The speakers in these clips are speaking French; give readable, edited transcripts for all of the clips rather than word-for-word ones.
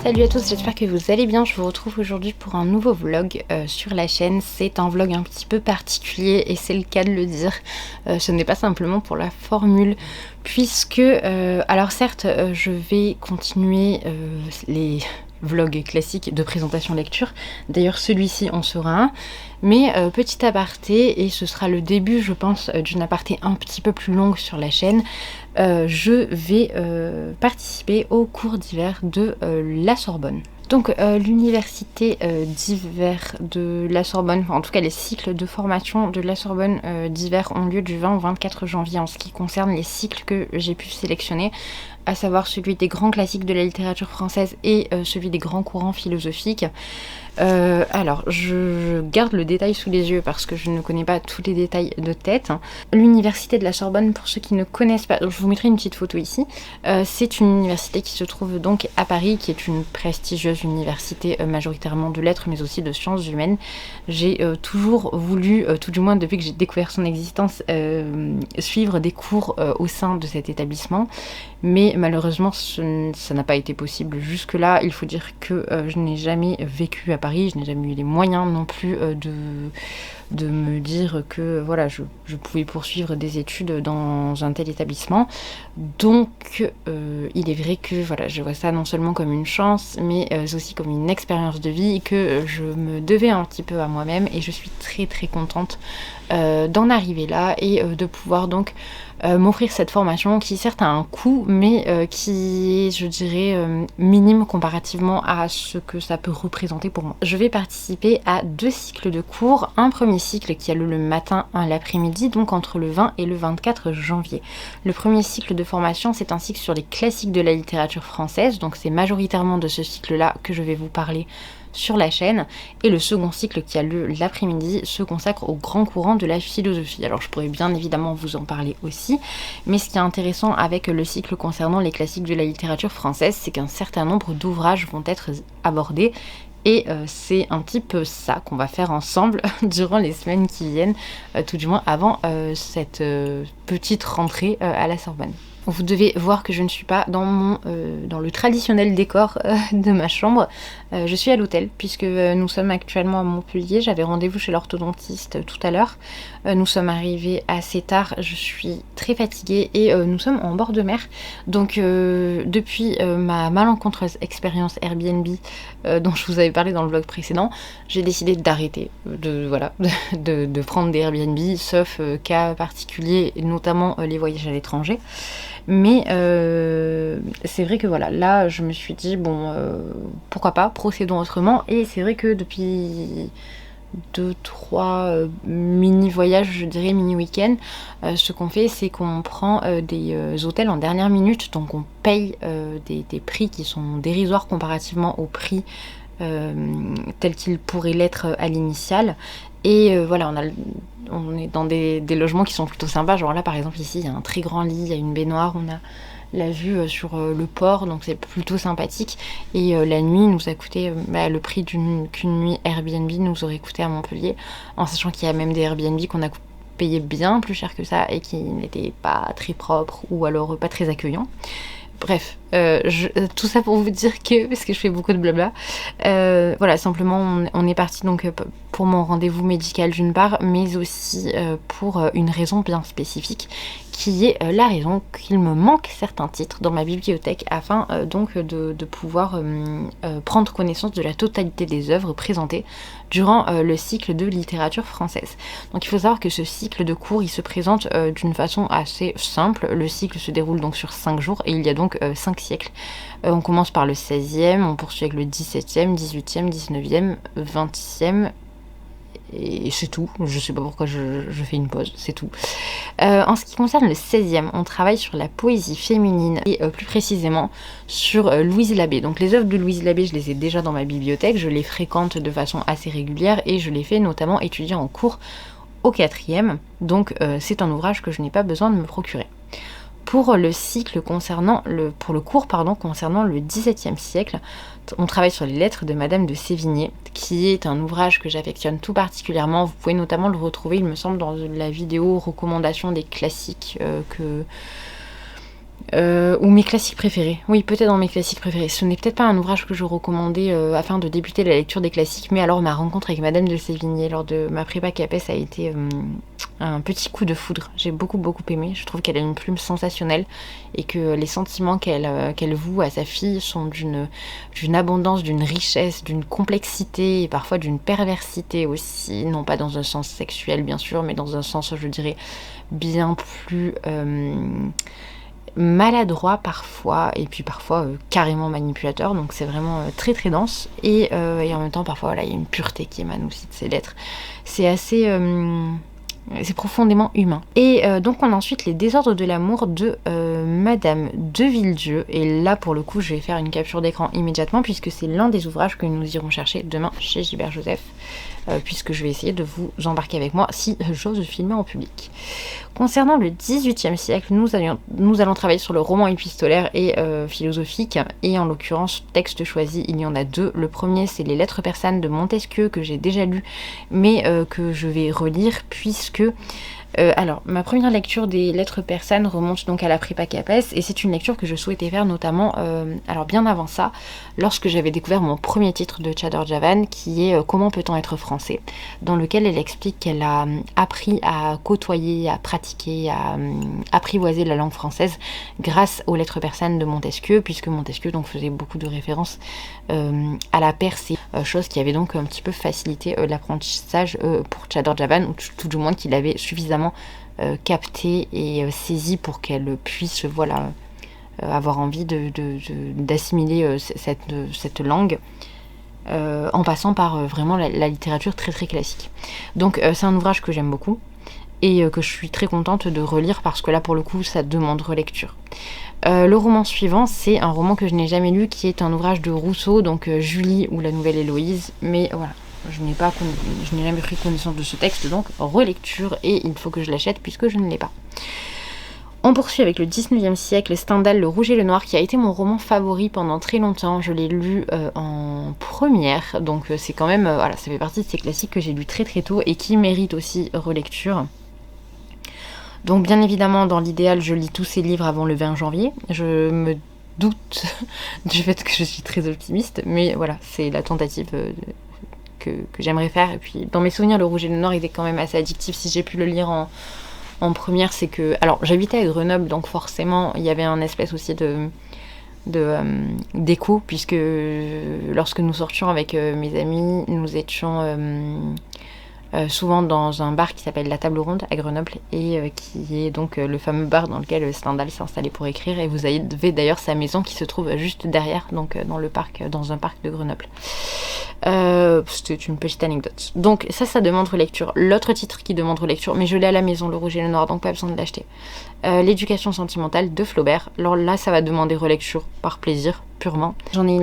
Salut à tous, j'espère que vous allez bien. Je vous retrouve aujourd'hui pour un nouveau vlog sur la chaîne. C'est un vlog un petit peu particulier et c'est le cas de le dire. Ce n'est pas simplement pour la formule puisque, alors certes, je vais continuer les vlogs classiques de présentation lecture. D'ailleurs celui-ci en sera un. Mais petit aparté, et ce sera le début je pense d'une aparté un petit peu plus longue sur la chaîne, je vais participer au cours d'hiver de la Sorbonne. Donc l'université d'hiver de la Sorbonne, enfin, en tout cas les cycles de formation de la Sorbonne d'hiver ont lieu du 20 au 24 janvier en ce qui concerne les cycles que j'ai pu sélectionner, à savoir celui des grands classiques de la littérature française et celui des grands courants philosophiques. Alors, je garde le détail sous les yeux parce que je ne connais pas tous les détails de tête. L'université de la Sorbonne, pour ceux qui ne connaissent pas, je vous mettrai une petite photo ici. C'est une université qui se trouve donc à Paris, qui est une prestigieuse université majoritairement de lettres, mais aussi de sciences humaines. J'ai toujours voulu, tout du moins depuis que j'ai découvert son existence, suivre des cours au sein de cet établissement. Mais malheureusement, ça n'a pas été possible jusque-là. Il faut dire que je n'ai jamais vécu à Paris, je n'ai jamais eu les moyens non plus de me dire que voilà, je pouvais poursuivre des études dans un tel établissement. Donc il est vrai que voilà, je vois ça non seulement comme une chance, mais aussi comme une expérience de vie que je me devais un petit peu à moi-même, et je suis très très contente d'en arriver là et de pouvoir donc m'offrir cette formation qui certes a un coût, mais qui est, je dirais, minime comparativement à ce que ça peut représenter pour moi. Je vais participer à 2 cycles de cours. Un premier cycle qui a lieu le matin, un l'après-midi, donc entre le 20 et le 24 janvier. Le premier cycle de formation, c'est un cycle sur les classiques de la littérature française, donc c'est majoritairement de ce cycle-là que je vais vous parler sur la chaîne, et le second cycle qui a lieu l'après-midi se consacre aux grands courants de la philosophie. Alors je pourrais bien évidemment vous en parler aussi, mais ce qui est intéressant avec le cycle concernant les classiques de la littérature française, c'est qu'un certain nombre d'ouvrages vont être abordés, et c'est un petit peu ça qu'on va faire ensemble durant les semaines qui viennent, tout du moins avant cette petite rentrée à la Sorbonne. Vous devez voir que je ne suis pas dans le traditionnel décor de ma chambre. Je suis à l'hôtel puisque nous sommes actuellement à Montpellier. J'avais rendez-vous chez l'orthodontiste tout à l'heure. Nous sommes arrivés assez tard. Je suis très fatiguée et nous sommes en bord de mer. Donc depuis ma malencontreuse expérience Airbnb dont je vous avais parlé dans le vlog précédent, j'ai décidé d'arrêter de prendre des Airbnb, sauf cas particuliers, notamment les voyages à l'étranger. Mais c'est vrai que voilà, là je me suis dit bon, pourquoi pas, procédons autrement. Et c'est vrai que depuis 2-3 mini voyages, je dirais mini week-end, ce qu'on fait c'est qu'on prend des hôtels en dernière minute, donc on paye des prix qui sont dérisoires comparativement au prix tel qu'il pourrait l'être à l'initiale. Et voilà, on est dans des logements qui sont plutôt sympas. Genre là par exemple ici il y a un très grand lit, il y a une baignoire, on a la vue sur le port, donc c'est plutôt sympathique. Et la nuit nous a coûté le prix qu'une nuit Airbnb nous aurait coûté à Montpellier, en sachant qu'il y a même des Airbnb qu'on a payé bien plus cher que ça et qui n'étaient pas très propres ou alors pas très accueillants. Bref, tout ça pour vous dire que, parce que je fais beaucoup de blabla, voilà, simplement on est parti donc pour mon rendez-vous médical d'une part, mais aussi pour une raison bien spécifique, qui est la raison qu'il me manque certains titres dans ma bibliothèque afin donc de pouvoir prendre connaissance de la totalité des œuvres présentées durant le cycle de littérature française. Donc il faut savoir que ce cycle de cours il se présente d'une façon assez simple. Le cycle se déroule donc sur 5 jours et il y a donc 5 siècles. On commence par le 16e, on poursuit avec le 17e, 18e, 19e, 20e, et c'est tout. Je sais pas pourquoi je fais une pause, c'est tout. En ce qui concerne le 16e, on travaille sur la poésie féminine et plus précisément sur Louise Labbé. Donc les œuvres de Louise Labbé, je les ai déjà dans ma bibliothèque, je les fréquente de façon assez régulière et je les fais notamment étudier en cours au 4e. Donc c'est un ouvrage que je n'ai pas besoin de me procurer. Pour le cycle concernant pour le cours concernant le XVIIe siècle, on travaille sur les lettres de Madame de Sévigné, qui est un ouvrage que j'affectionne tout particulièrement. Vous pouvez notamment le retrouver, il me semble, dans la vidéo recommandation des classiques Ou mes classiques préférés. Oui, peut-être dans mes classiques préférés. Ce n'est peut-être pas un ouvrage que je recommandais afin de débuter la lecture des classiques, mais alors ma rencontre avec Madame de Sévigné lors de ma prépa CAPES a été un petit coup de foudre. J'ai beaucoup aimé. Je trouve qu'elle a une plume sensationnelle et que les sentiments qu'elle voue à sa fille sont d'une abondance, d'une richesse, d'une complexité et parfois d'une perversité aussi. Non pas dans un sens sexuel bien sûr, mais dans un sens, je dirais, bien plus maladroit parfois, et puis parfois carrément manipulateur, donc c'est vraiment très dense, et en même temps parfois voilà, il y a une pureté qui émane aussi de ces lettres. C'est assez... c'est profondément humain. Et donc on a ensuite Les désordres de l'amour de Madame de Villedieu, et là pour le coup je vais faire une capture d'écran immédiatement puisque c'est l'un des ouvrages que nous irons chercher demain chez Gilbert Joseph, puisque je vais essayer de vous embarquer avec moi si j'ose filmer en public. Concernant le XVIIIe siècle, nous allons travailler sur le roman épistolaire et philosophique, et en l'occurrence, texte choisi, il y en a deux. Le premier, c'est Les Lettres persanes de Montesquieu, que j'ai déjà lu, mais que je vais relire, puisque... alors, ma première lecture des lettres persanes remonte donc à la prépa CAPES, et c'est une lecture que je souhaitais faire notamment, alors bien avant ça, lorsque j'avais découvert mon premier titre de Chador Javan, qui est Comment peut-on être français, dans lequel elle explique qu'elle a appris à côtoyer, à pratiquer, à apprivoiser la langue française grâce aux lettres persanes de Montesquieu, puisque Montesquieu donc faisait beaucoup de références à la Persée, chose qui avait donc un petit peu facilité l'apprentissage pour Chador Javan, ou tout du moins qu'il avait suffisamment capté et saisi pour qu'elle puisse voilà avoir envie d'assimiler cette langue en passant par vraiment la littérature très classique. Donc c'est un ouvrage que j'aime beaucoup et que je suis très contente de relire parce que là pour le coup ça demande relecture. Le roman suivant, c'est un roman que je n'ai jamais lu, qui est un ouvrage de Rousseau, donc Julie ou la Nouvelle Héloïse, mais voilà, je n'ai jamais pris connaissance de ce texte, donc relecture, et il faut que je l'achète puisque je ne l'ai pas. On poursuit avec le 19e siècle, Stendhal, Le Rouge et le Noir, qui a été mon roman favori pendant très longtemps. Je l'ai lu en première, donc c'est quand même, voilà, ça fait partie de ces classiques que j'ai lus très tôt et qui méritent aussi relecture. Donc bien évidemment, dans l'idéal, je lis tous ces livres avant le 20 janvier. Je me doute du fait que je suis très optimiste, mais voilà, c'est la tentative que j'aimerais faire. Et puis dans mes souvenirs, Le Rouge et le Noir était quand même assez addictif. Si j'ai pu le lire en première, c'est que... Alors j'habitais à Grenoble, donc forcément il y avait un espèce aussi d'écho, puisque lorsque nous sortions avec mes amis, nous étions... souvent dans un bar qui s'appelle La Table Ronde à Grenoble, et qui est donc le fameux bar dans lequel Stendhal s'est installé pour écrire, et vous avez d'ailleurs sa maison qui se trouve juste derrière, donc dans un parc de Grenoble. C'était une petite anecdote. Donc ça demande relecture. L'autre titre qui demande relecture, mais je l'ai à la maison, Le Rouge et le Noir, donc pas besoin de l'acheter. L'éducation sentimentale de Flaubert. Alors là, ça va demander relecture par plaisir, purement. J'en ai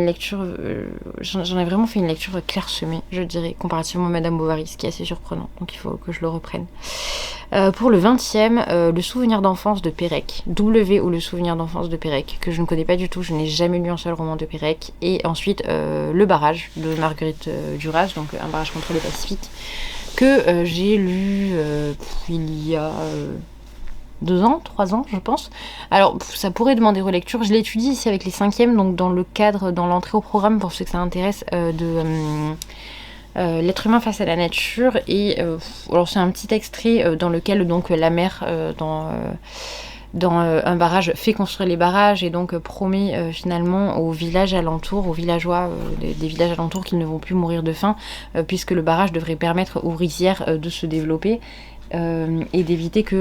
vraiment fait une lecture clairsemée, je dirais, comparativement à Madame Bovary, ce qui est assez surprenant, donc il faut que je le reprenne. Pour le 20e, Le souvenir d'enfance de Pérec, W ou Le souvenir d'enfance de Pérec, que je ne connais pas du tout, je n'ai jamais lu un seul roman de Pérec. Et ensuite, Le barrage de Marguerite Duras, donc Un barrage contre le Pacifique, que j'ai lu il y a... 2 ans, 3 ans, je pense. Alors, ça pourrait demander relecture. Je l'étudie ici avec les 5e, donc dans le cadre, dans l'entrée au programme, pour ceux que ça intéresse, de L'être humain face à la nature. Et alors, c'est un petit extrait dans lequel donc la mère, dans un barrage, fait construire les barrages et donc promet finalement aux villages alentours, aux villageois des villages alentours qu'ils ne vont plus mourir de faim, puisque le barrage devrait permettre aux rizières de se développer. Et d'éviter que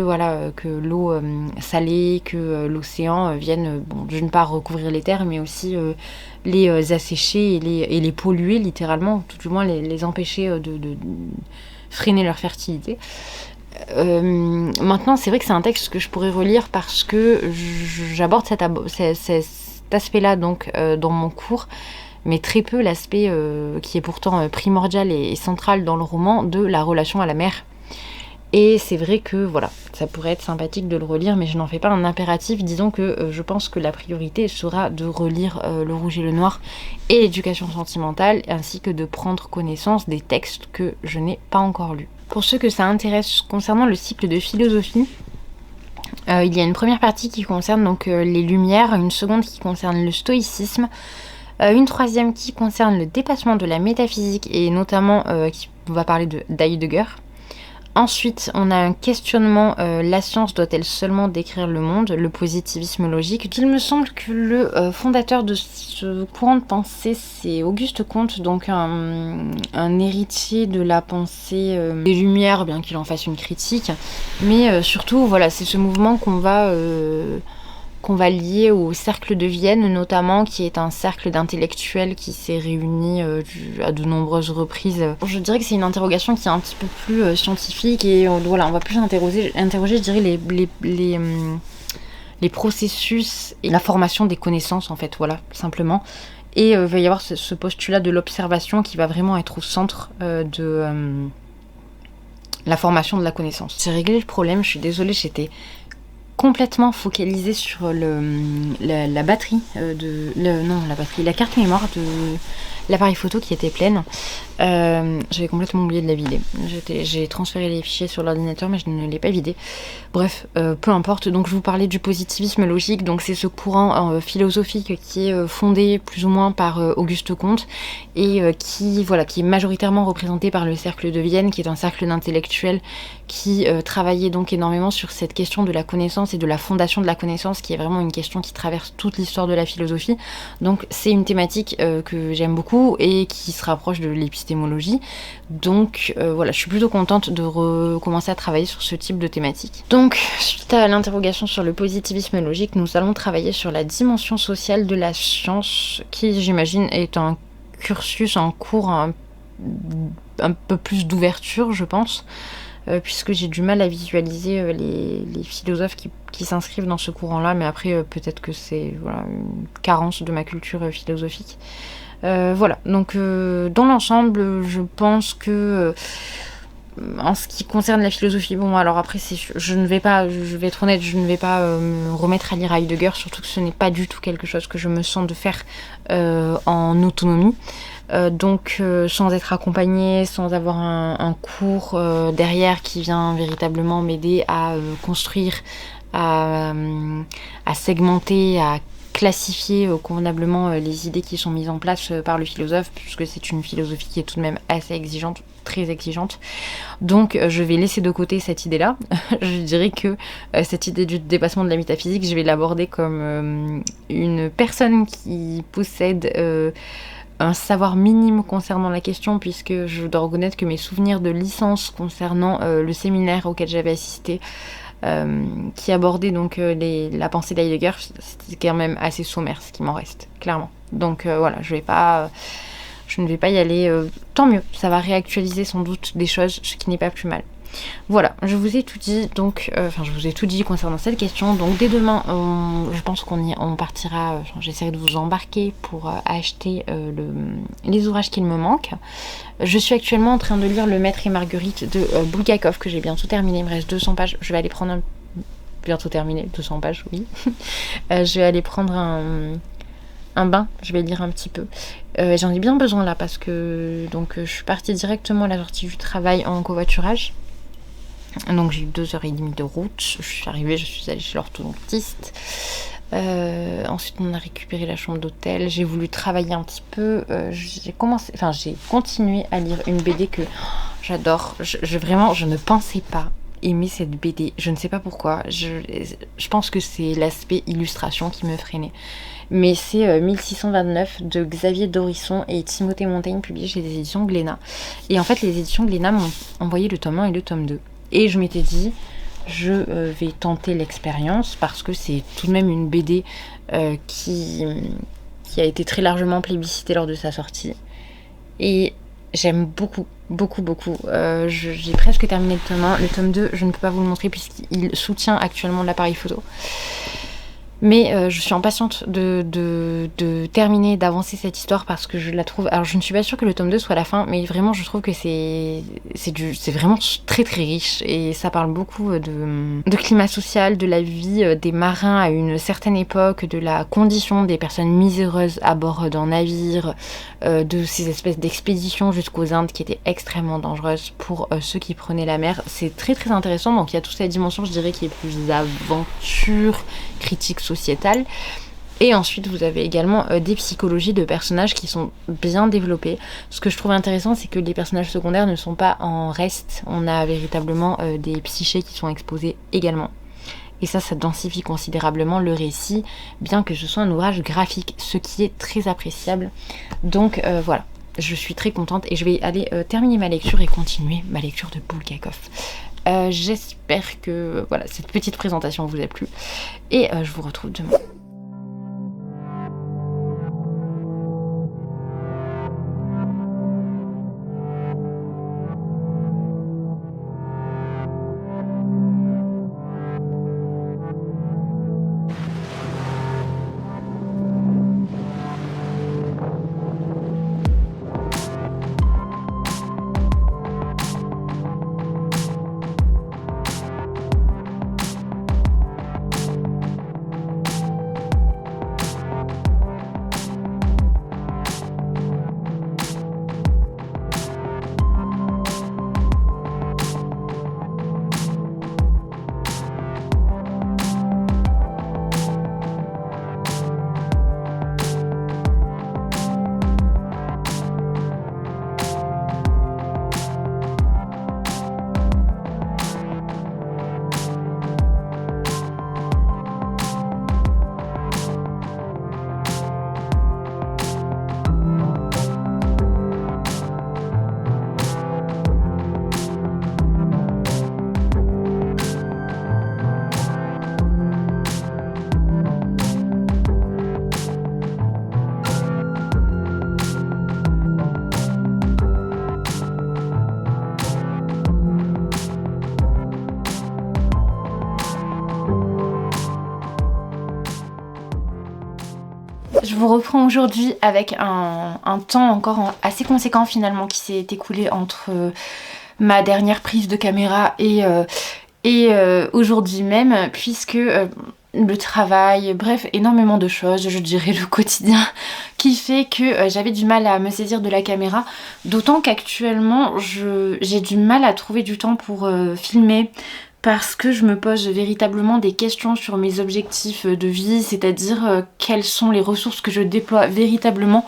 l'eau salée, que l'océan vienne d'une part recouvrir les terres, mais aussi les assécher et les polluer littéralement, tout du moins les empêcher de freiner leur fertilité. Maintenant, c'est vrai que c'est un texte que je pourrais relire parce que j'aborde cet aspect-là donc dans mon cours, mais très peu l'aspect qui est pourtant primordial et central dans le roman de la relation à la mer. Et c'est vrai que voilà, ça pourrait être sympathique de le relire, mais je n'en fais pas un impératif. Disons que je pense que la priorité sera de relire Le Rouge et le Noir et l'éducation sentimentale, ainsi que de prendre connaissance des textes que je n'ai pas encore lus. Pour ceux que ça intéresse concernant le cycle de philosophie, Il y a une première partie qui concerne donc les lumières, une seconde qui concerne le stoïcisme, une troisième qui concerne le dépassement de la métaphysique et notamment qui va parler d'Heidegger. Ensuite, on a un questionnement, la science doit-elle seulement décrire le monde, le positivisme logique. Il me semble que le fondateur de ce courant de pensée, c'est Auguste Comte, donc un héritier de la pensée des Lumières, bien qu'il en fasse une critique. Mais surtout, voilà, c'est ce mouvement qu'on va lier au cercle de Vienne notamment, qui est un cercle d'intellectuels qui s'est réuni à de nombreuses reprises. Je dirais que c'est une interrogation qui est un petit peu plus scientifique et voilà, on va plus interroger je dirais, les processus et la formation des connaissances en fait, voilà, simplement. Et il va y avoir ce postulat de l'observation qui va vraiment être au centre de la formation de la connaissance. J'ai réglé le problème, je suis désolée, j'étais complètement focalisée sur la batterie la carte mémoire de l'appareil photo qui était pleine. J'avais complètement oublié de la vider. J'ai transféré les fichiers sur l'ordinateur mais je ne l'ai pas vidé. Bref, peu importe. Donc je vous parlais du positivisme logique. Donc c'est ce courant philosophique qui est fondé plus ou moins par Auguste Comte et qui est majoritairement représenté par le cercle de Vienne, qui est un cercle d'intellectuels qui travaillait donc énormément sur cette question de la connaissance et de la fondation de la connaissance, qui est vraiment une question qui traverse toute l'histoire de la philosophie. Donc c'est une thématique que j'aime beaucoup et qui se rapproche de l'épistémologie. Donc voilà, je suis plutôt contente de recommencer à travailler sur ce type de thématique. Donc, suite à l'interrogation sur le positivisme logique, nous allons travailler sur la dimension sociale de la science, qui j'imagine est un cursus, un cours un peu plus d'ouverture, je pense. Puisque j'ai du mal à visualiser les philosophes qui s'inscrivent dans ce courant-là, mais après peut-être que c'est une carence de ma culture philosophique. Voilà, donc dans l'ensemble, je pense que en ce qui concerne la philosophie, bon alors après je vais être honnête, je ne vais pas me remettre à lire Heidegger, surtout que ce n'est pas du tout quelque chose que je me sens de faire en autonomie. Donc sans être accompagnée, sans avoir un cours derrière qui vient véritablement m'aider à construire, à segmenter, à classifier convenablement les idées qui sont mises en place par le philosophe, puisque c'est une philosophie qui est tout de même assez exigeante, très exigeante. Donc je vais laisser de côté cette idée-là. Je dirais que cette idée du dépassement de la métaphysique, je vais l'aborder comme une personne qui possède un savoir minime concernant la question, puisque je dois reconnaître que mes souvenirs de licence concernant le séminaire auquel j'avais assisté, qui abordait donc la pensée d'Heidegger, c'était quand même assez sommaire ce qui m'en reste, clairement. Donc voilà, je ne vais pas y aller, tant mieux, ça va réactualiser sans doute des choses, ce qui n'est pas plus mal. Voilà, je vous ai tout dit, donc, je vous ai tout dit concernant cette question. Donc dès demain, je pense on partira, j'essaierai de vous embarquer pour acheter les ouvrages qu'il me manquent. Je suis actuellement en train de lire Le Maître et Marguerite de Bulgakov, que j'ai bientôt terminé, il me reste 200 pages, je vais aller prendre bientôt terminé, 200 pages, oui. Je vais aller prendre un bain, je vais lire un petit peu. J'en ai bien besoin là parce que je suis partie directement à la sortie du travail en covoiturage. Donc j'ai eu 2h30 de route, je suis arrivée, je suis allée chez l'orthodontiste. Ensuite on a récupéré la chambre d'hôtel, j'ai voulu travailler un petit peu, j'ai continué à lire une BD que j'adore. Vraiment, je ne pensais pas aimer cette BD, je ne sais pas pourquoi, je pense que c'est l'aspect illustration qui me freinait. Mais c'est 1629 de Xavier Dorisson et Timothée Montaigne, publié chez les éditions Glénat. Et en fait, les éditions Glénat m'ont envoyé le tome 1 et le tome 2. Et je m'étais dit, je vais tenter l'expérience parce que c'est tout de même une BD qui a été très largement plébiscitée lors de sa sortie. Et j'aime beaucoup, beaucoup, beaucoup. J'ai presque terminé le tome 1. Le tome 2, je ne peux pas vous le montrer puisqu'il soutient actuellement l'appareil photo. Mais je suis impatiente de terminer, d'avancer cette histoire parce que je la trouve... Alors je ne suis pas sûre que le tome 2 soit la fin, mais vraiment je trouve que c'est vraiment très très riche et ça parle beaucoup de climat social, de la vie des marins à une certaine époque, de la condition des personnes miséreuses à bord d'un navire, de ces espèces d'expéditions jusqu'aux Indes qui étaient extrêmement dangereuses pour ceux qui prenaient la mer. C'est très très intéressant, donc il y a toute cette dimension, je dirais, qui est plus aventure, critique sociétale. Et ensuite, vous avez également des psychologies de personnages qui sont bien développées. Ce que je trouve intéressant, c'est que les personnages secondaires ne sont pas en reste. On a véritablement des psychés qui sont exposés également. Et ça densifie considérablement le récit, bien que ce soit un ouvrage graphique, ce qui est très appréciable. Donc voilà, je suis très contente et je vais aller terminer ma lecture et continuer ma lecture de Bulgakov. J'espère que voilà, cette petite présentation vous a plu et je vous retrouve demain. Je vous reprends aujourd'hui avec un temps encore assez conséquent finalement qui s'est écoulé entre ma dernière prise de caméra et aujourd'hui même, puisque le travail, bref, énormément de choses, je dirais le quotidien, qui fait que j'avais du mal à me saisir de la caméra, d'autant qu'actuellement j'ai du mal à trouver du temps pour filmer, parce que je me pose véritablement des questions sur mes objectifs de vie, c'est-à-dire quelles sont les ressources que je déploie véritablement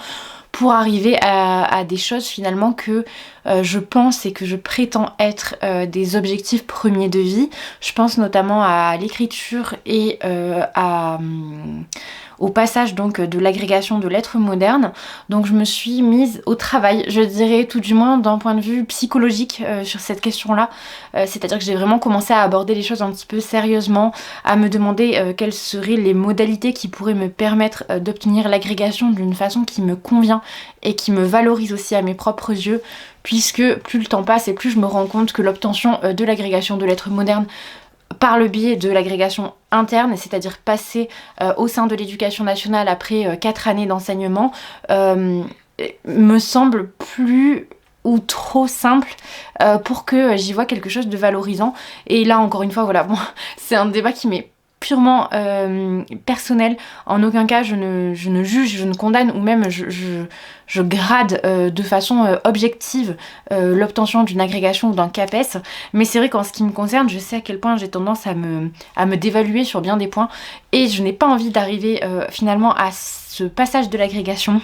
pour arriver à des choses finalement que je pense et que je prétends être des objectifs premiers de vie. Je pense notamment à l'écriture et au passage donc de l'agrégation de lettres modernes. Donc je me suis mise au travail, je dirais tout du moins d'un point de vue psychologique sur cette question-là. C'est-à-dire que j'ai vraiment commencé à aborder les choses un petit peu sérieusement, à me demander quelles seraient les modalités qui pourraient me permettre d'obtenir l'agrégation d'une façon qui me convient et qui me valorise aussi à mes propres yeux, puisque plus le temps passe et plus je me rends compte que l'obtention de l'agrégation de lettres modernes par le biais de l'agrégation interne, c'est-à-dire passer au sein de l'éducation nationale après 4 années d'enseignement, me semble plus ou trop simple pour que j'y vois quelque chose de valorisant. Et là encore une fois, voilà, bon, c'est un débat qui m'est purement personnel. En aucun cas je ne juge, je ne condamne ou même je grade de façon objective l'obtention d'une agrégation ou d'un CAPES, mais c'est vrai qu'en ce qui me concerne, je sais à quel point j'ai tendance à me dévaluer sur bien des points et je n'ai pas envie d'arriver finalement à ce passage de l'agrégation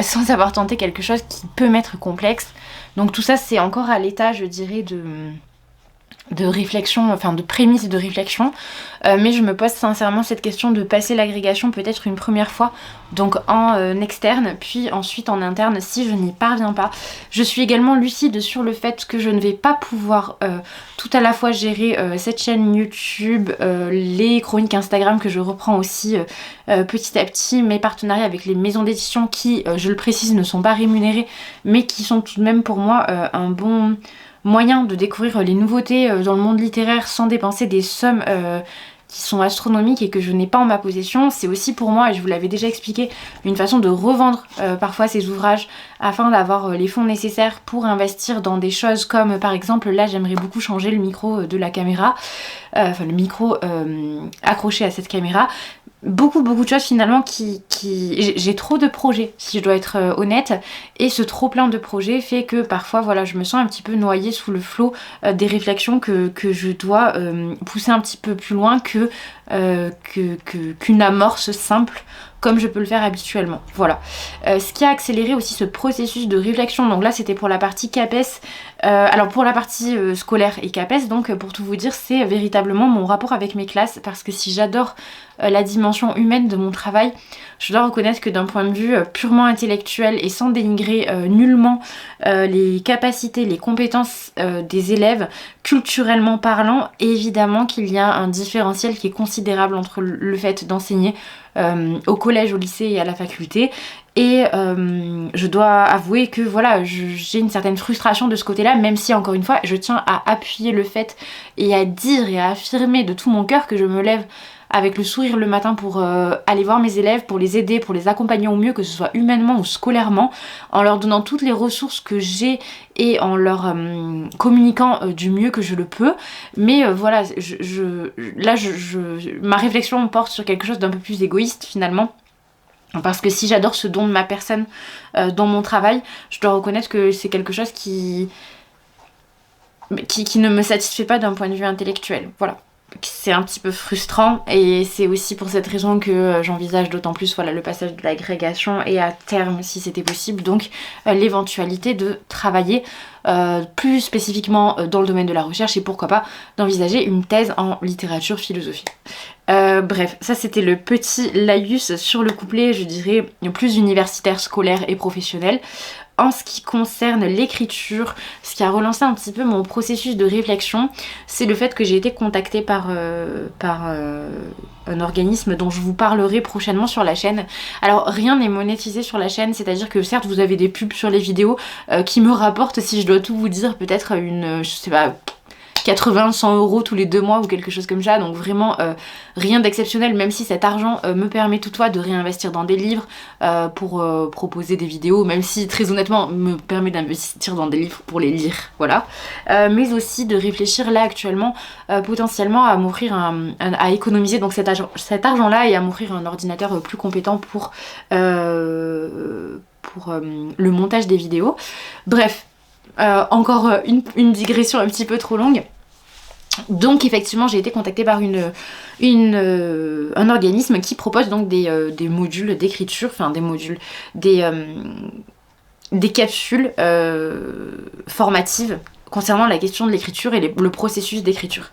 sans avoir tenté quelque chose qui peut m'être complexe. Donc tout ça c'est encore à l'état, je dirais, de réflexion, enfin de prémisse de réflexion, mais je me pose sincèrement cette question de passer l'agrégation peut-être une première fois, donc en externe, puis ensuite en interne si je n'y parviens pas. Je suis également lucide sur le fait que je ne vais pas pouvoir tout à la fois gérer cette chaîne YouTube, les chroniques Instagram que je reprends aussi petit à petit, mes partenariats avec les maisons d'édition qui, je le précise, ne sont pas rémunérés, mais qui sont tout de même pour moi un bon moyen de découvrir les nouveautés dans le monde littéraire sans dépenser des sommes qui sont astronomiques et que je n'ai pas en ma possession. C'est aussi pour moi, et je vous l'avais déjà expliqué, une façon de revendre parfois ces ouvrages afin d'avoir les fonds nécessaires pour investir dans des choses comme par exemple là j'aimerais beaucoup changer le micro de la caméra, enfin le micro accroché à cette caméra. Beaucoup de choses finalement qui... J'ai trop de projets si je dois être honnête, et ce trop plein de projets fait que parfois voilà je me sens un petit peu noyée sous le flot des réflexions que je dois pousser un petit peu plus loin qu'une amorce simple comme je peux le faire habituellement. Voilà. Ce qui a accéléré aussi ce processus de réflexion, donc là c'était pour la partie CAPES, alors pour la partie scolaire et CAPES, donc pour tout vous dire, c'est véritablement mon rapport avec mes classes, parce que si j'adore la dimension humaine de mon travail, je dois reconnaître que d'un point de vue purement intellectuel et sans dénigrer nullement les capacités, les compétences des élèves, culturellement parlant, évidemment qu'il y a un différentiel qui est considérable entre le fait d'enseigner au collège, au lycée et à la faculté. Et je dois avouer que voilà, j'ai une certaine frustration de ce côté-là, même si encore une fois, je tiens à appuyer le fait et à dire et à affirmer de tout mon cœur que je me lève avec le sourire le matin pour aller voir mes élèves, pour les aider, pour les accompagner au mieux, que ce soit humainement ou scolairement, en leur donnant toutes les ressources que j'ai et en leur communiquant du mieux que je le peux. Mais voilà, ma réflexion porte sur quelque chose d'un peu plus égoïste finalement. Parce que si j'adore ce don de ma personne dans mon travail, je dois reconnaître que c'est quelque chose qui ne me satisfait pas d'un point de vue intellectuel. Voilà. C'est un petit peu frustrant, et c'est aussi pour cette raison que j'envisage d'autant plus voilà, le passage de l'agrégation et à terme, si c'était possible, donc l'éventualité de travailler plus spécifiquement dans le domaine de la recherche, et pourquoi pas d'envisager une thèse en littérature philosophie. Bref, ça c'était le petit laïus sur le couplet, je dirais, plus universitaire, scolaire et professionnel. En ce qui concerne l'écriture, ce qui a relancé un petit peu mon processus de réflexion, c'est le fait que j'ai été contactée par un organisme dont je vous parlerai prochainement sur la chaîne. Alors rien n'est monétisé sur la chaîne, c'est-à-dire que certes vous avez des pubs sur les vidéos qui me rapportent, si je dois tout vous dire, peut-être je sais pas, 80-100 € tous les 2 mois ou quelque chose comme ça, donc vraiment rien d'exceptionnel, même si cet argent me permet toutefois de réinvestir dans des livres pour proposer des vidéos, même si très honnêtement me permet d'investir dans des livres pour les lire, voilà, mais aussi de réfléchir là actuellement potentiellement à m'offrir à économiser donc cet argent là et à m'offrir un ordinateur plus compétent pour le montage des vidéos. Bref, encore une digression un petit peu trop longue. Donc effectivement j'ai été contactée par un organisme qui propose donc des modules d'écriture, enfin des capsules formatives concernant la question de l'écriture et le processus d'écriture.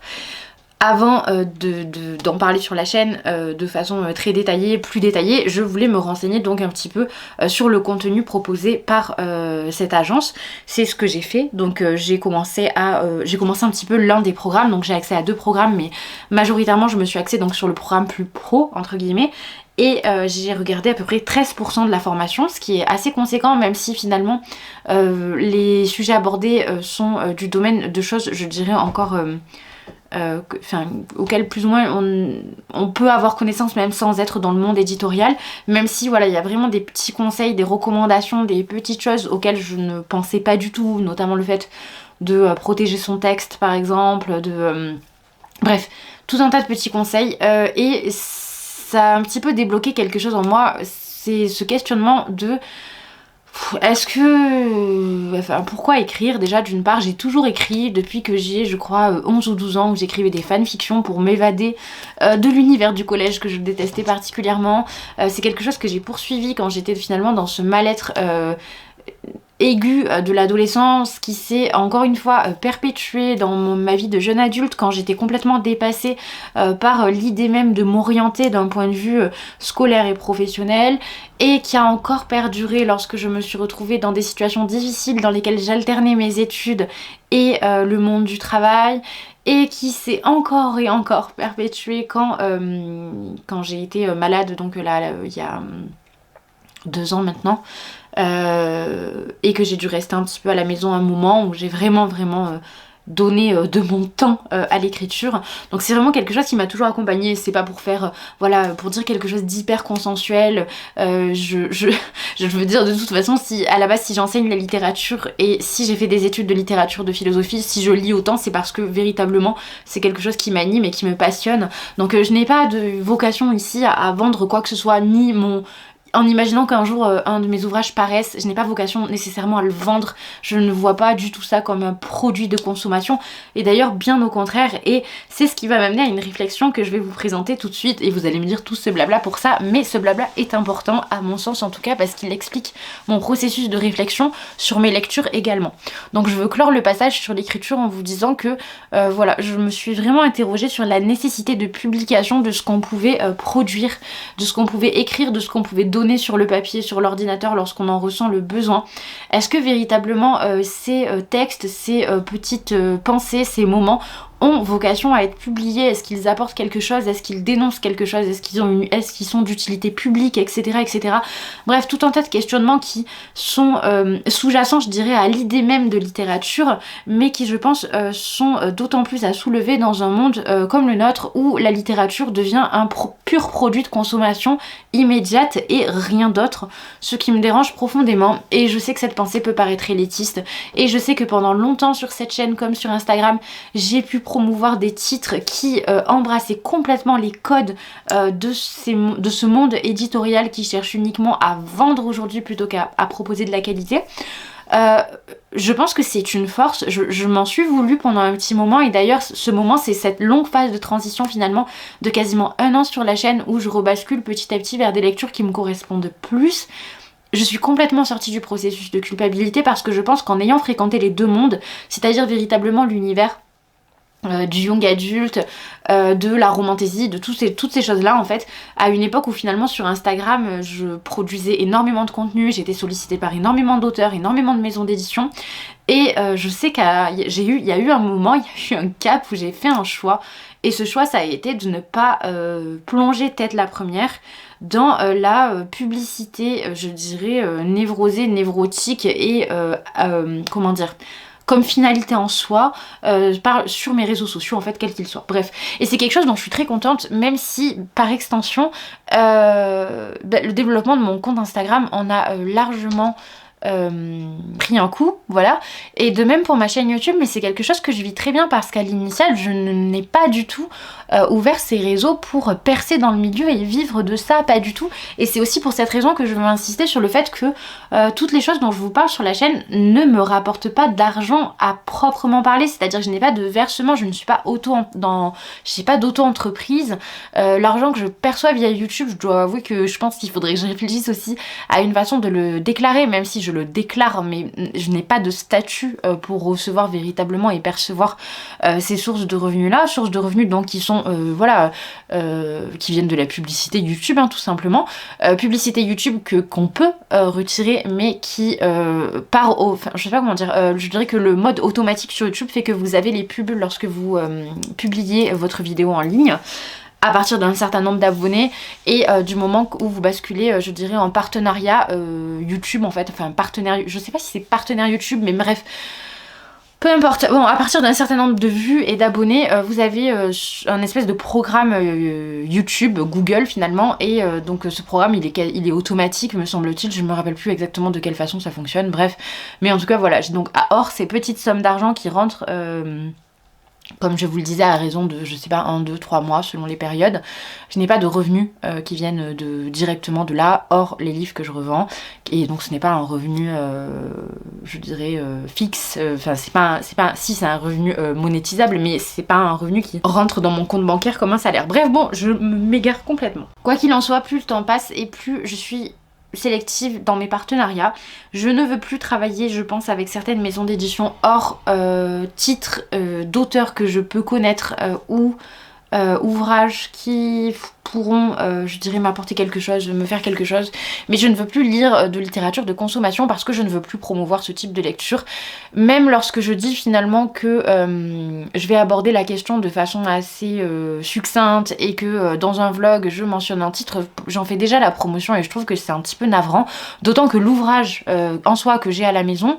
Avant d'en parler sur la chaîne de façon très détaillée, plus détaillée, je voulais me renseigner donc un petit peu sur le contenu proposé par cette agence. C'est ce que j'ai fait, donc j'ai commencé un petit peu l'un des programmes, donc j'ai accès à 2 programmes, mais majoritairement je me suis axée donc sur le programme plus pro, entre guillemets, et j'ai regardé à peu près 13% de la formation, ce qui est assez conséquent, même si finalement les sujets abordés sont du domaine de choses, je dirais encore... auquel plus ou moins on peut avoir connaissance même sans être dans le monde éditorial, même si voilà il y a vraiment des petits conseils, des recommandations, des petites choses auxquelles je ne pensais pas du tout, notamment le fait de protéger son texte par exemple, bref, tout un tas de petits conseils et ça a un petit peu débloqué quelque chose en moi, c'est ce questionnement de est-ce que... Enfin, pourquoi écrire? Déjà, d'une part, j'ai toujours écrit depuis que j'ai, je crois, 11 ou 12 ans, où j'écrivais des fanfictions pour m'évader de l'univers du collège que je détestais particulièrement. C'est quelque chose que j'ai poursuivi quand j'étais finalement dans ce mal-être aigu de l'adolescence qui s'est encore une fois perpétué dans ma vie de jeune adulte quand j'étais complètement dépassée par l'idée même de m'orienter d'un point de vue scolaire et professionnel, et qui a encore perduré lorsque je me suis retrouvée dans des situations difficiles dans lesquelles j'alternais mes études et le monde du travail, et qui s'est encore et encore perpétué quand j'ai été malade, donc là il y a 2 ans maintenant, et que j'ai dû rester un petit peu à la maison un moment où j'ai vraiment donner de mon temps à l'écriture. Donc c'est vraiment quelque chose qui m'a toujours accompagnée. C'est pas pour faire, voilà, pour dire quelque chose d'hyper consensuel. Je veux dire, de toute façon, si à la base, si j'enseigne la littérature et si j'ai fait des études de littérature, de philosophie, si je lis autant, c'est parce que véritablement c'est quelque chose qui m'anime et qui me passionne. Donc je n'ai pas de vocation ici à vendre quoi que ce soit, ni mon... En imaginant qu'un jour un de mes ouvrages paraisse, je n'ai pas vocation nécessairement à le vendre, je ne vois pas du tout ça comme un produit de consommation, et d'ailleurs bien au contraire, et c'est ce qui va m'amener à une réflexion que je vais vous présenter tout de suite, et vous allez me dire tout ce blabla pour ça, mais ce blabla est important à mon sens en tout cas, parce qu'il explique mon processus de réflexion sur mes lectures également. Donc je veux clore le passage sur l'écriture en vous disant que voilà, je me suis vraiment interrogée sur la nécessité de publication de ce qu'on pouvait produire, de ce qu'on pouvait écrire, de ce qu'on pouvait donner sur le papier, sur l'ordinateur lorsqu'on en ressent le besoin. Est-ce que véritablement ces textes, ces petites pensées, ces moments ont vocation à être publiés? Est-ce qu'ils apportent quelque chose? Est-ce qu'ils dénoncent quelque chose? Est-ce qu'ils sont d'utilité publique, etc., etc. Bref, tout un tas de questionnements qui sont sous-jacents, je dirais, à l'idée même de littérature, mais qui, je pense, sont d'autant plus à soulever dans un monde comme le nôtre, où la littérature devient un pur produit de consommation immédiate et rien d'autre, ce qui me dérange profondément. Et je sais que cette pensée peut paraître élétiste, et je sais que pendant longtemps sur cette chaîne comme sur Instagram, j'ai pu promouvoir des titres qui embrassaient complètement les codes de ce monde éditorial qui cherche uniquement à vendre aujourd'hui plutôt qu'à proposer de la qualité. Je pense que c'est une force, je m'en suis voulu pendant un petit moment, et d'ailleurs ce moment c'est cette longue phase de transition finalement de quasiment 1 an sur la chaîne où je rebascule petit à petit vers des lectures qui me correspondent plus. Je suis complètement sortie du processus de culpabilité parce que je pense qu'en ayant fréquenté les deux mondes, c'est-à-dire véritablement l'univers du young adulte, de la romantasy, de toutes ces choses là en fait, à une époque où finalement sur Instagram je produisais énormément de contenu, j'étais sollicitée par énormément d'auteurs, énormément de maisons d'édition, et je sais qu'il y a eu un moment, il y a eu un cap où j'ai fait un choix, et ce choix ça a été de ne pas plonger tête la première dans la publicité, je dirais névrosée, névrotique et comment dire, comme finalité en soi, sur mes réseaux sociaux en fait, quels qu'ils soient. Bref, et c'est quelque chose dont je suis très contente, même si par extension le développement de mon compte Instagram en a largement pris un coup, voilà. Et de même pour ma chaîne YouTube, mais c'est quelque chose que je vis très bien parce qu'à l'initiale je n'ai pas du tout ouvert ces réseaux pour percer dans le milieu et vivre de ça, pas du tout. Et c'est aussi pour cette raison que je veux insister sur le fait que toutes les choses dont je vous parle sur la chaîne ne me rapportent pas d'argent à proprement parler, c'est-à-dire que je n'ai pas de versement, je ne suis pas d'auto-entreprise. L'argent que je perçois via YouTube, je dois avouer que je pense qu'il faudrait que je réfléchisse aussi à une façon de le déclarer, même si je le déclare, mais je n'ai pas de statut pour recevoir véritablement et percevoir ces sources de revenus là, sources de revenus donc qui sont voilà, qui viennent de la publicité YouTube tout simplement, publicité YouTube qu'on peut retirer, mais qui part au, enfin je sais pas comment dire, je dirais que le mode automatique sur YouTube fait que vous avez les pubs lorsque vous publiez votre vidéo en ligne à partir d'un certain nombre d'abonnés, et du moment où vous basculez, je dirais, en partenariat YouTube en fait, enfin partenaire, je sais pas si c'est partenaire YouTube, mais bref, peu importe. Bon, à partir d'un certain nombre de vues et d'abonnés, vous avez un espèce de programme YouTube, Google finalement, et donc ce programme il est automatique me semble-t-il, je me rappelle plus exactement de quelle façon ça fonctionne, bref, mais en tout cas voilà, j'ai donc hors ces petites sommes d'argent qui rentrent comme je vous le disais, à raison de, je sais pas, 1, 2, 3 mois selon les périodes, je n'ai pas de revenus qui viennent directement de là, hors les livres que je revends, et donc ce n'est pas un revenu, je dirais, fixe, enfin si c'est un revenu monétisable, mais c'est pas un revenu qui rentre dans mon compte bancaire comme un salaire. Bref, bon, je m'égare complètement. Quoi qu'il en soit, plus le temps passe et plus je suis sélective dans mes partenariats. Je ne veux plus travailler, je pense, avec certaines maisons d'édition hors titres d'auteurs que je peux connaître ou ouvrages qui pourront, je dirais, m'apporter quelque chose, me faire quelque chose, mais je ne veux plus lire de littérature de consommation parce que je ne veux plus promouvoir ce type de lecture, même lorsque je dis finalement que je vais aborder la question de façon assez succincte et que dans un vlog je mentionne un titre, j'en fais déjà la promotion et je trouve que c'est un petit peu navrant, d'autant que l'ouvrage en soi que j'ai à la maison,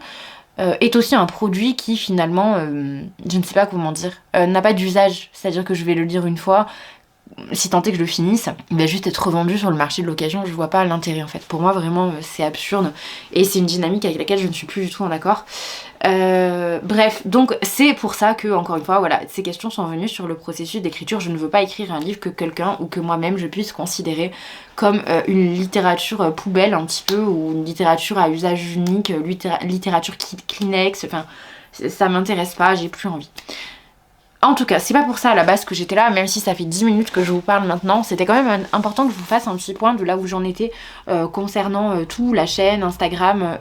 est aussi un produit qui finalement, je ne sais pas comment dire, n'a pas d'usage. C'est-à-dire que je vais le lire une fois, si tant est que je le finisse, il va juste être revendu sur le marché de l'occasion. Je vois pas l'intérêt en fait. Pour moi vraiment c'est absurde et c'est une dynamique avec laquelle je ne suis plus du tout en accord. Bref, donc c'est pour ça que, encore une fois, voilà, ces questions sont venues sur le processus d'écriture. Je ne veux pas écrire un livre que quelqu'un ou que moi-même je puisse considérer comme une littérature poubelle un petit peu, ou une littérature à usage unique, littérature Kleenex, enfin ça m'intéresse pas, j'ai plus envie. En tout cas, c'est pas pour ça à la base que j'étais là, même si ça fait 10 minutes que je vous parle maintenant. C'était quand même important que je vous fasse un petit point de là où j'en étais concernant tout, la chaîne, Instagram,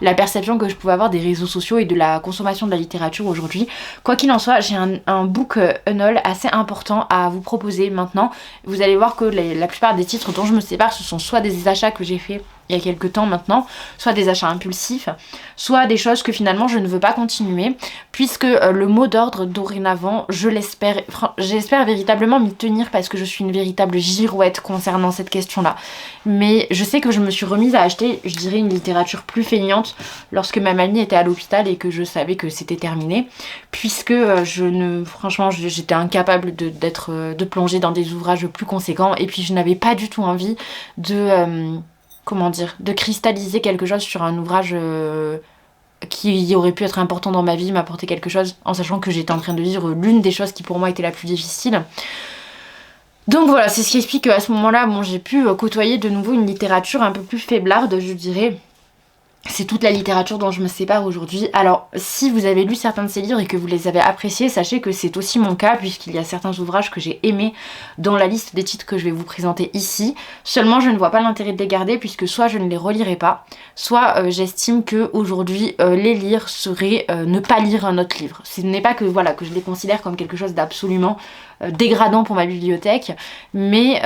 la perception que je pouvais avoir des réseaux sociaux et de la consommation de la littérature aujourd'hui. Quoi qu'il en soit, j'ai un book haul assez important à vous proposer maintenant. Vous allez voir que la plupart des titres dont je me sépare, ce sont soit des achats que j'ai fait il y a quelques temps maintenant, soit des achats impulsifs, soit des choses que finalement je ne veux pas continuer, puisque le mot d'ordre dorénavant, j'espère véritablement m'y tenir, parce que je suis une véritable girouette concernant cette question-là. Mais je sais que je me suis remise à acheter, je dirais, une littérature plus feignante lorsque ma mamie était à l'hôpital et que je savais que c'était terminé, puisque franchement, j'étais incapable de plonger dans des ouvrages plus conséquents, et puis je n'avais pas du tout envie de cristalliser quelque chose sur un ouvrage qui aurait pu être important dans ma vie, m'apporter quelque chose, en sachant que j'étais en train de vivre l'une des choses qui pour moi était la plus difficile. Donc voilà, c'est ce qui explique qu'à ce moment-là, bon, j'ai pu côtoyer de nouveau une littérature un peu plus faiblarde, je dirais. C'est toute la littérature dont je me sépare aujourd'hui. Alors, si vous avez lu certains de ces livres et que vous les avez appréciés, sachez que c'est aussi mon cas, puisqu'il y a certains ouvrages que j'ai aimés dans la liste des titres que je vais vous présenter ici. Seulement, je ne vois pas l'intérêt de les garder, puisque soit je ne les relirai pas, soit j'estime que aujourd'hui les lire serait ne pas lire un autre livre. Ce n'est pas que je les considère comme quelque chose d'absolument dégradant pour ma bibliothèque, mais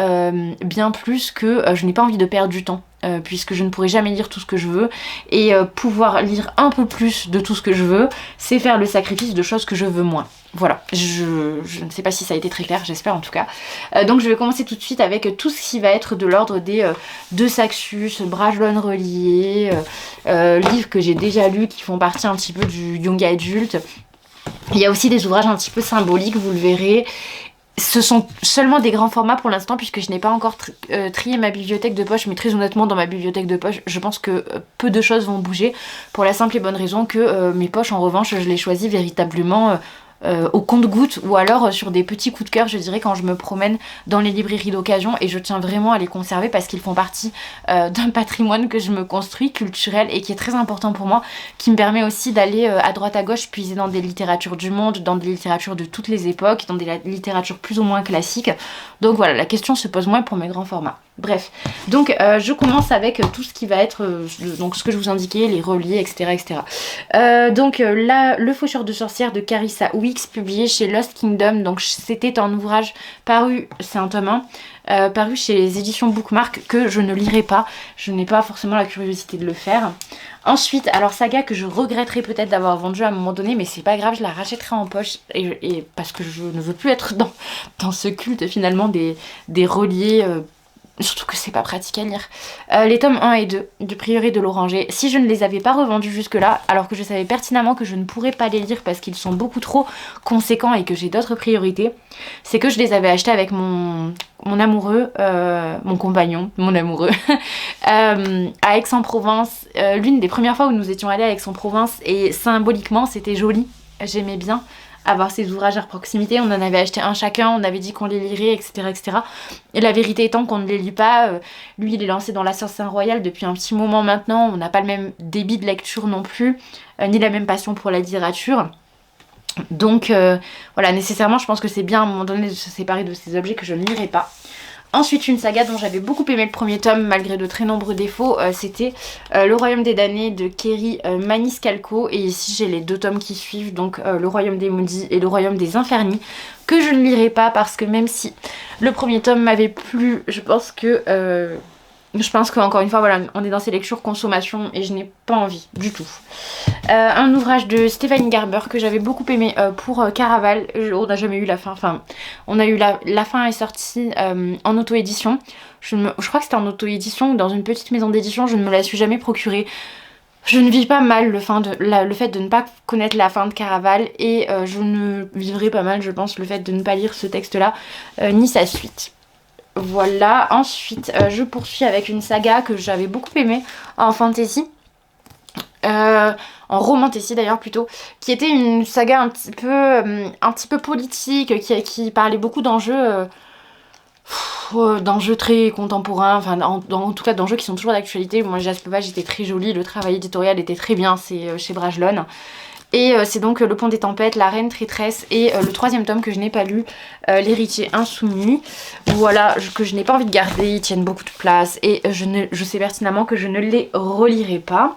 bien plus que je n'ai pas envie de perdre du temps. Puisque je ne pourrai jamais lire tout ce que je veux, et pouvoir lire un peu plus de tout ce que je veux, c'est faire le sacrifice de choses que je veux moins. Voilà, je ne sais pas si ça a été très clair, j'espère en tout cas. Donc je vais commencer tout de suite avec tout ce qui va être de l'ordre des De Saxus, Bragelonne relié, livres que j'ai déjà lus qui font partie un petit peu du young adulte. Il y a aussi des ouvrages un petit peu symboliques, vous le verrez. Ce sont seulement des grands formats pour l'instant, puisque je n'ai pas encore trié ma bibliothèque de poche, mais très honnêtement dans ma bibliothèque de poche je pense que peu de choses vont bouger, pour la simple et bonne raison que mes poches en revanche je les choisis véritablement au compte-gouttes, ou alors sur des petits coups de cœur, je dirais, quand je me promène dans les librairies d'occasion, et je tiens vraiment à les conserver parce qu'ils font partie d'un patrimoine que je me construis, culturel, et qui est très important pour moi, qui me permet aussi d'aller à droite à gauche puiser dans des littératures du monde, dans des littératures de toutes les époques, dans des littératures plus ou moins classiques. Donc voilà, la question se pose moins pour mes grands formats. Bref, donc je commence avec tout ce qui va être donc ce que je vous indiquais, les reliés, etc. Donc là, Le Faucheur de sorcières de Carissa Wicks, publié chez Lost Kingdom. Donc c'était un ouvrage paru, c'est un tome 1, paru chez les éditions Bookmark, que je ne lirai pas. Je n'ai pas forcément la curiosité de le faire. Ensuite, alors saga que je regretterais peut-être d'avoir vendu à un moment donné, mais c'est pas grave, je la rachèterai en poche, et parce que je ne veux plus être dans ce culte finalement des reliés. Surtout que c'est pas pratique à lire. Les tomes 1 et 2 du Prieuré de l'Oranger. Si je ne les avais pas revendus jusque-là, alors que je savais pertinemment que je ne pourrais pas les lire parce qu'ils sont beaucoup trop conséquents et que j'ai d'autres priorités, c'est que je les avais achetés avec mon amoureux, mon compagnon, mon amoureux, à Aix-en-Provence. L'une des premières fois où nous étions allés à Aix-en-Provence, et symboliquement c'était joli, j'aimais bien avoir ces ouvrages à proximité. On en avait acheté un chacun, on avait dit qu'on les lirait, etc. Et la vérité étant qu'on ne les lit pas. Lui il est lancé dans l'Assassin Royal depuis un petit moment maintenant, on n'a pas le même débit de lecture non plus, ni la même passion pour la littérature. Donc voilà, nécessairement je pense que c'est bien à un moment donné de se séparer de ces objets que je ne lirai pas. Ensuite, une saga dont j'avais beaucoup aimé le premier tome, malgré de très nombreux défauts, c'était Le Royaume des damnés de Kerry Maniscalco. Et ici, j'ai les deux tomes qui suivent, donc Le Royaume des maudits et Le Royaume des infernis, que je ne lirai pas parce que même si le premier tome m'avait plu, je pense qu'encore une fois, voilà, on est dans ces lectures consommation et je n'ai pas envie du tout. Un ouvrage de Stéphanie Garber que j'avais beaucoup aimé pour Caraval. On n'a jamais eu la fin. Enfin, on a eu la fin est sortie en auto-édition. Je crois que c'était en auto-édition ou dans une petite maison d'édition. Je ne me la suis jamais procurée. Je ne vis pas mal le fait de ne pas connaître la fin de Caraval et je ne vivrai pas mal, je pense, le fait de ne pas lire ce texte-là, ni sa suite. Voilà, ensuite je poursuis avec une saga que j'avais beaucoup aimée en fantasy. En romantasy d'ailleurs plutôt, qui était une saga un petit peu politique, qui parlait beaucoup d'enjeux très contemporains, enfin en tout cas d'enjeux qui sont toujours d'actualité. Moi Jasper Page était très joli, le travail éditorial était très bien, c'est chez Brajlon. Et c'est donc Le Pont des Tempêtes, La Reine Traîtresse et le troisième tome que je n'ai pas lu, L'Héritier Insoumis. Voilà, que je n'ai pas envie de garder, ils tiennent beaucoup de place et je sais pertinemment que je ne les relirai pas.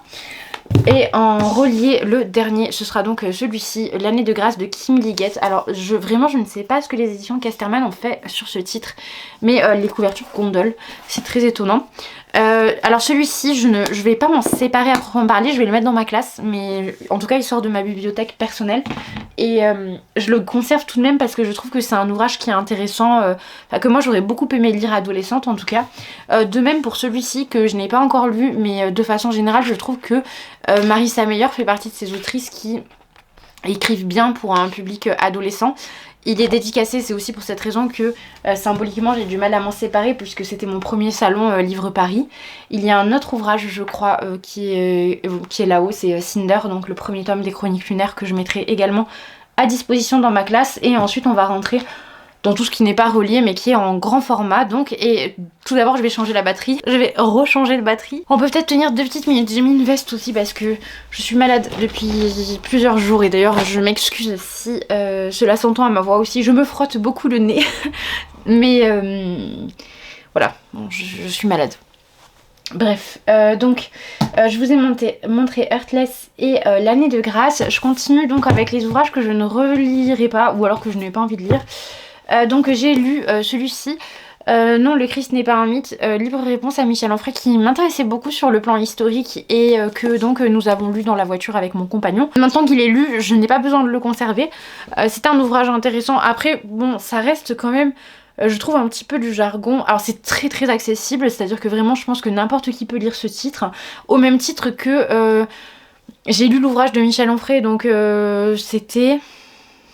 Et en relié, le dernier, ce sera donc celui-ci, L'Année de grâce de Kim Liggett. Alors vraiment je ne sais pas ce que les éditions Casterman ont fait sur ce titre, mais les couvertures gondolent, c'est très étonnant. Alors celui-ci, je vais pas m'en séparer à proprement parler, je vais le mettre dans ma classe, mais en tout cas il sort de ma bibliothèque personnelle et je le conserve tout de même parce que je trouve que c'est un ouvrage qui est intéressant, que moi j'aurais beaucoup aimé lire adolescente en tout cas. De même pour celui-ci que je n'ai pas encore lu, mais de façon générale je trouve que Marissa Meyer fait partie de ces autrices qui écrivent bien pour un public adolescent. Il est dédicacé, c'est aussi pour cette raison que symboliquement j'ai du mal à m'en séparer puisque c'était mon premier salon Livre Paris. Il y a un autre ouvrage je crois qui est là-haut, c'est Cinder, donc le premier tome des Chroniques lunaires que je mettrai également à disposition dans ma classe. Et ensuite on va rentrer dans tout ce qui n'est pas relié mais qui est en grand format donc. Et tout d'abord je vais changer la batterie, je vais rechanger la batterie. On peut peut-être tenir 2 petites minutes, j'ai mis une veste aussi parce que je suis malade depuis plusieurs jours et d'ailleurs je m'excuse si cela s'entend à ma voix aussi, je me frotte beaucoup le nez mais voilà, bon, je suis malade. Bref, donc je vous ai montré Heartless et L'Année de grâce. Je continue donc avec les ouvrages que je ne relirai pas ou alors que je n'ai pas envie de lire. Donc j'ai lu celui-ci, Non le Christ n'est pas un mythe, libre réponse à Michel Onfray, qui m'intéressait beaucoup sur le plan historique et que donc nous avons lu dans la voiture avec mon compagnon. Maintenant qu'il est lu, je n'ai pas besoin de le conserver. C'est un ouvrage intéressant. Après bon, ça reste quand même, je trouve un petit peu du jargon. Alors c'est très très accessible, c'est-à-dire que vraiment je pense que n'importe qui peut lire ce titre, au même titre que j'ai lu l'ouvrage de Michel Onfray, donc c'était...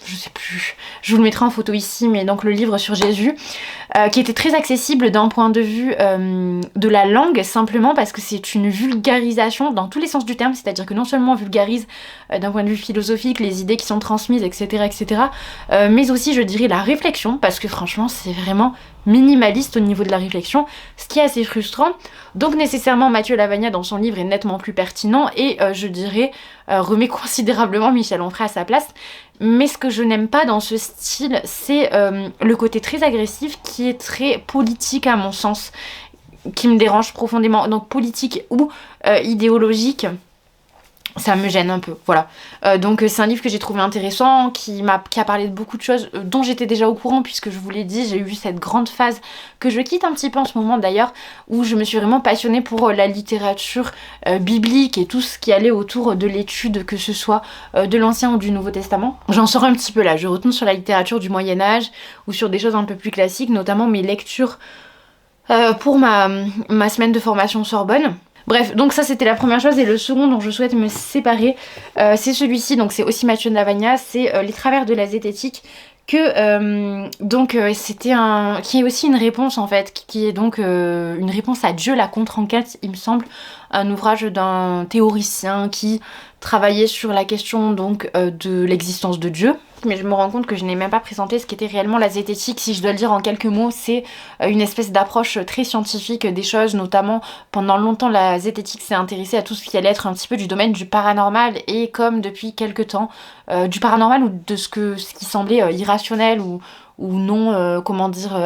je sais plus, je vous le mettrai en photo ici, mais donc le livre sur Jésus, qui était très accessible d'un point de vue de la langue, simplement parce que c'est une vulgarisation dans tous les sens du terme, c'est-à-dire que non seulement on vulgarise d'un point de vue philosophique les idées qui sont transmises, etc., etc., mais aussi je dirais la réflexion, parce que franchement c'est vraiment minimaliste au niveau de la réflexion, ce qui est assez frustrant. Donc nécessairement Mathieu Lavagna dans son livre est nettement plus pertinent et je dirais remet considérablement Michel Onfray à sa place. Mais ce que je n'aime pas dans ce style, c'est le côté très agressif qui est très politique à mon sens, qui me dérange profondément. Donc politique ou idéologique, ça me gêne un peu, voilà. Donc c'est un livre que j'ai trouvé intéressant, qui a parlé de beaucoup de choses dont j'étais déjà au courant, puisque je vous l'ai dit, j'ai eu cette grande phase que je quitte un petit peu en ce moment d'ailleurs, où je me suis vraiment passionnée pour la littérature biblique et tout ce qui allait autour de l'étude, que ce soit de l'Ancien ou du Nouveau Testament. J'en sors un petit peu là, je retourne sur la littérature du Moyen-Âge ou sur des choses un peu plus classiques, notamment mes lectures pour ma semaine de formation Sorbonne. Bref, donc ça c'était la première chose, et le second dont je souhaite me séparer, c'est celui-ci, donc c'est aussi Mathieu Lavagna, c'est Les Travers de la zététique, que c'était qui est aussi une réponse en fait, qui est donc une réponse à Dieu, la contre-enquête, il me semble, un ouvrage d'un théoricien qui travaillait sur la question donc de l'existence de Dieu. Mais je me rends compte que je n'ai même pas présenté ce qu'était réellement la zététique. Si je dois le dire en quelques mots, c'est une espèce d'approche très scientifique des choses, notamment pendant longtemps la zététique s'est intéressée à tout ce qui allait être un petit peu du domaine du paranormal, et comme depuis quelques temps du paranormal ou de ce qui semblait irrationnel ou non,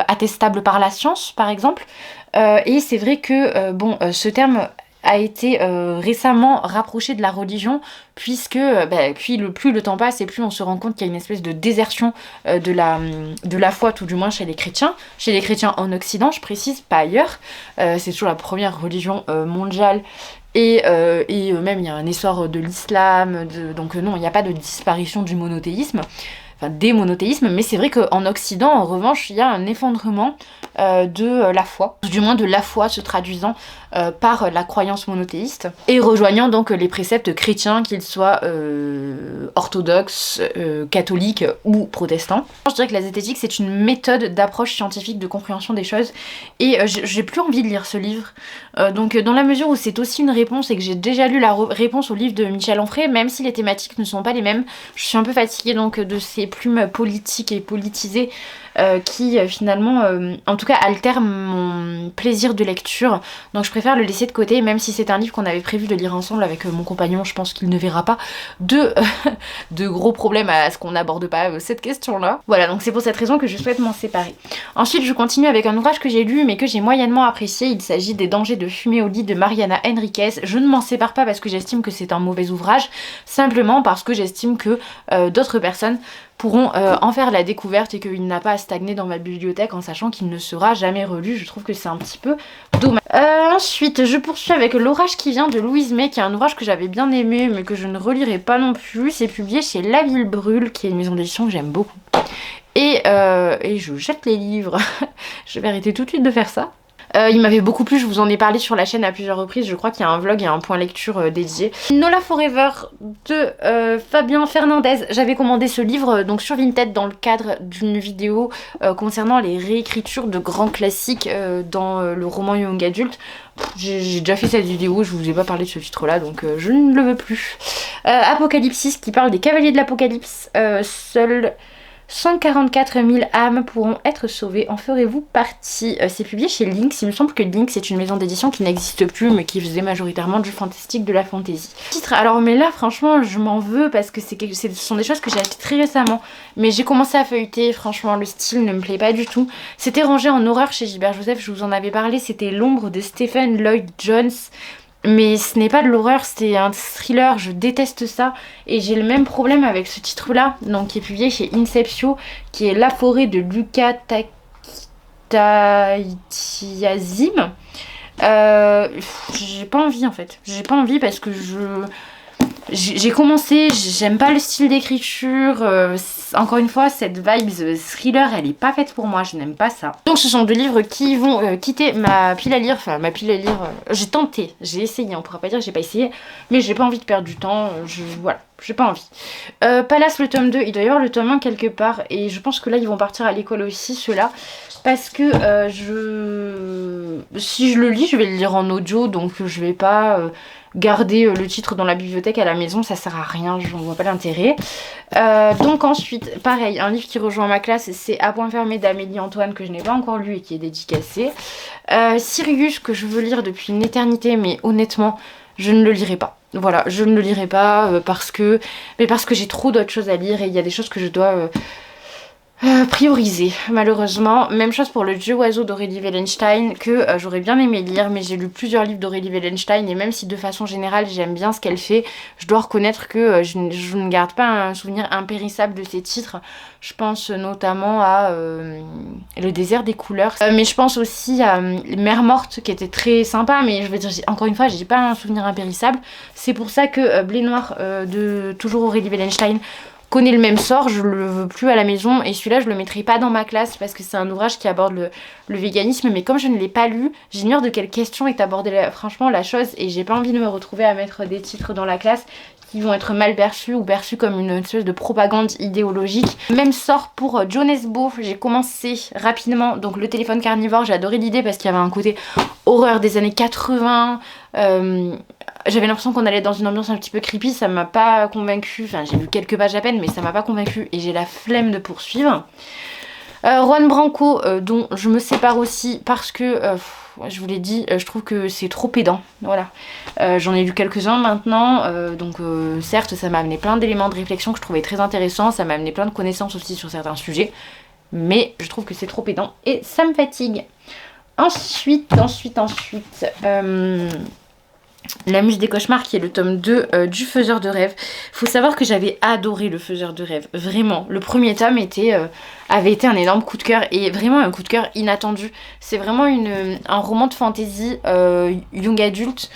attestable par la science par exemple. Et c'est vrai que ce terme a été récemment rapproché de la religion, puisque plus le temps passe et plus on se rend compte qu'il y a une espèce de désertion de la foi, tout du moins chez les chrétiens en Occident, je précise, pas ailleurs. C'est toujours la première religion mondiale, et même il y a un essor de l'islam, donc non, il n'y a pas de disparition du monothéisme. des monothéismes, mais c'est vrai qu'en Occident, en revanche, il y a un effondrement de la foi, du moins de la foi se traduisant par la croyance monothéiste, et rejoignant donc les préceptes chrétiens, qu'ils soient orthodoxes, catholiques ou protestants. Je dirais que la zététique, c'est une méthode d'approche scientifique de compréhension des choses, et j'ai plus envie de lire ce livre. Donc dans la mesure où c'est aussi une réponse et que j'ai déjà lu la réponse au livre de Michel Onfray, même si les thématiques ne sont pas les mêmes, je suis un peu fatiguée donc de ces plumes politiques et politisées qui finalement, en tout cas, altèrent mon plaisir de lecture. Donc je préfère le laisser de côté, même si c'est un livre qu'on avait prévu de lire ensemble avec mon compagnon. Je pense qu'il ne verra pas de gros problèmes à ce qu'on n'aborde pas cette question-là. Voilà, donc c'est pour cette raison que je souhaite m'en séparer. Ensuite, je continue avec un ouvrage que j'ai lu mais que j'ai moyennement apprécié. Il s'agit des dangers de fumer au lit de Mariana Enriquez. Je ne m'en sépare pas parce que j'estime que c'est un mauvais ouvrage, simplement parce que j'estime que d'autres personnes pourront en faire la découverte et qu'il n'a pas à stagner dans ma bibliothèque en sachant qu'il ne sera jamais relu. Je trouve que c'est un petit peu dommage. Ensuite, je poursuis avec L'orage qui vient de Louise May, qui est un ouvrage que j'avais bien aimé mais que je ne relirai pas non plus. C'est publié chez La Ville Brûle, qui est une maison d'édition que j'aime beaucoup. Et je jette les livres. Je vais arrêter tout de suite de faire ça. Il m'avait beaucoup plu, je vous en ai parlé sur la chaîne à plusieurs reprises, je crois qu'il y a un vlog et un point lecture dédié. Nola Forever de Fabien Fernandez. J'avais commandé ce livre donc sur Vinted dans le cadre d'une vidéo concernant les réécritures de grands classiques dans le roman young adulte. J'ai déjà fait cette vidéo, je vous ai pas parlé de ce titre là donc je ne le veux plus. Apocalypsis qui parle des cavaliers de l'apocalypse. Seuls 144 000 âmes pourront être sauvées, en ferez-vous partie? C'est publié chez Lynx, il me semble que Lynx c'est une maison d'édition qui n'existe plus mais qui faisait majoritairement du fantastique, de la fantasy. Titre, alors mais là franchement je m'en veux parce que ce sont des choses que j'ai achetées très récemment, mais j'ai commencé à feuilleter, franchement le style ne me plaît pas du tout. C'était rangé en horreur chez Gilbert Joseph, je vous en avais parlé, c'était L'ombre de Stephen Lloyd Jones. Mais ce n'est pas de l'horreur, c'est un thriller, je déteste ça. Et j'ai le même problème avec ce titre-là, donc qui est publié chez Inceptio, qui est La forêt de Luca Taitiazim. J'ai pas envie en fait. J'ai pas envie parce que j'ai commencé, j'aime pas le style d'écriture, encore une fois cette vibe thriller elle est pas faite pour moi, je n'aime pas ça. Donc ce sont deux livres qui vont quitter ma pile à lire, j'ai tenté, j'ai essayé, on pourra pas dire que j'ai pas essayé, mais j'ai pas envie de perdre du temps, voilà, j'ai pas envie. Palace le tome 2, il doit y avoir le tome 1 quelque part, et je pense que là ils vont partir à l'école aussi ceux-là, parce que si je le lis, je vais le lire en audio, donc je vais pas garder le titre dans la bibliothèque à la maison, ça sert à rien, je vois pas l'intérêt. Donc ensuite, pareil, un livre qui rejoint ma classe, c'est À point fermé d'Amélie Antoine, que je n'ai pas encore lu et qui est dédicacé. Sirius, que je veux lire depuis une éternité, mais honnêtement, je ne le lirai pas. Voilà, je ne le lirai pas parce que j'ai trop d'autres choses à lire et il y a des choses que je dois prioriser, malheureusement. Même chose pour Le Dieu oiseau d'Aurélie Wellenstein, que j'aurais bien aimé lire, mais j'ai lu plusieurs livres d'Aurélie Wellenstein et même si de façon générale j'aime bien ce qu'elle fait, je dois reconnaître que je ne garde pas un souvenir impérissable de ses titres. Je pense notamment à Le désert des couleurs, mais je pense aussi à Mère morte qui était très sympa, mais je veux dire, encore une fois, j'ai pas un souvenir impérissable. C'est pour ça que Blé noir de toujours Aurélie Wellenstein connaît le même sort, je le veux plus à la maison et celui-là je le mettrai pas dans ma classe parce que c'est un ouvrage qui aborde le véganisme, mais comme je ne l'ai pas lu, j'ignore de quelle question est abordée franchement la chose et j'ai pas envie de me retrouver à mettre des titres dans la classe qui vont être mal perçus ou perçus comme une espèce de propagande idéologique. Même sort pour John Esbo, j'ai commencé rapidement, donc Le téléphone carnivore, j'ai adoré l'idée parce qu'il y avait un côté horreur des années 80, j'avais l'impression qu'on allait dans une ambiance un petit peu creepy, ça m'a pas convaincue, enfin j'ai lu quelques pages à peine mais ça m'a pas convaincue et j'ai la flemme de poursuivre. Juan Branco, dont je me sépare aussi parce que, je vous l'ai dit, je trouve que c'est trop pédant, voilà. J'en ai lu quelques-uns maintenant, donc certes ça m'a amené plein d'éléments de réflexion que je trouvais très intéressants, ça m'a amené plein de connaissances aussi sur certains sujets, mais je trouve que c'est trop pédant et ça me fatigue. Ensuite, La Muse des cauchemars, qui est le tome 2 du Faiseur de rêves. Faut savoir que j'avais adoré le Faiseur de rêves, vraiment. Le premier tome avait été un énorme coup de cœur et vraiment un coup de cœur inattendu. C'est vraiment un roman de fantasy young adulte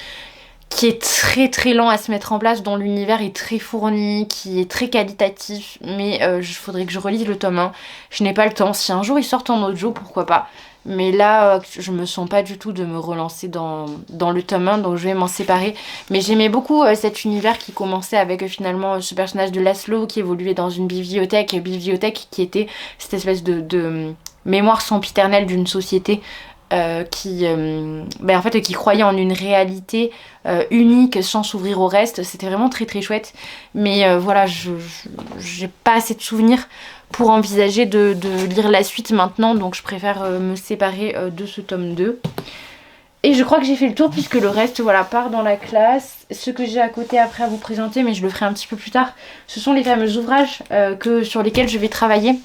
qui est très très lent à se mettre en place, dont l'univers est très fourni, qui est très qualitatif, mais il faudrait que je relise le tome 1. Je n'ai pas le temps. Si un jour ils sortent en audio, pourquoi pas. Mais là, je me sens pas du tout de me relancer dans le tome 1, donc je vais m'en séparer. Mais j'aimais beaucoup cet univers qui commençait avec finalement ce personnage de Laszlo qui évoluait dans une bibliothèque qui était cette espèce de mémoire sempiternelle d'une société en fait, qui croyait en une réalité unique sans s'ouvrir au reste. C'était vraiment très très chouette. Mais voilà, j'ai pas assez de souvenirs pour envisager de lire la suite maintenant, donc je préfère me séparer de ce tome 2. Et je crois que j'ai fait le tour puisque le reste voilà, part dans la classe. Ce que j'ai à côté après à vous présenter, mais je le ferai un petit peu plus tard, ce sont les fameux ouvrages sur lesquels je vais travailler.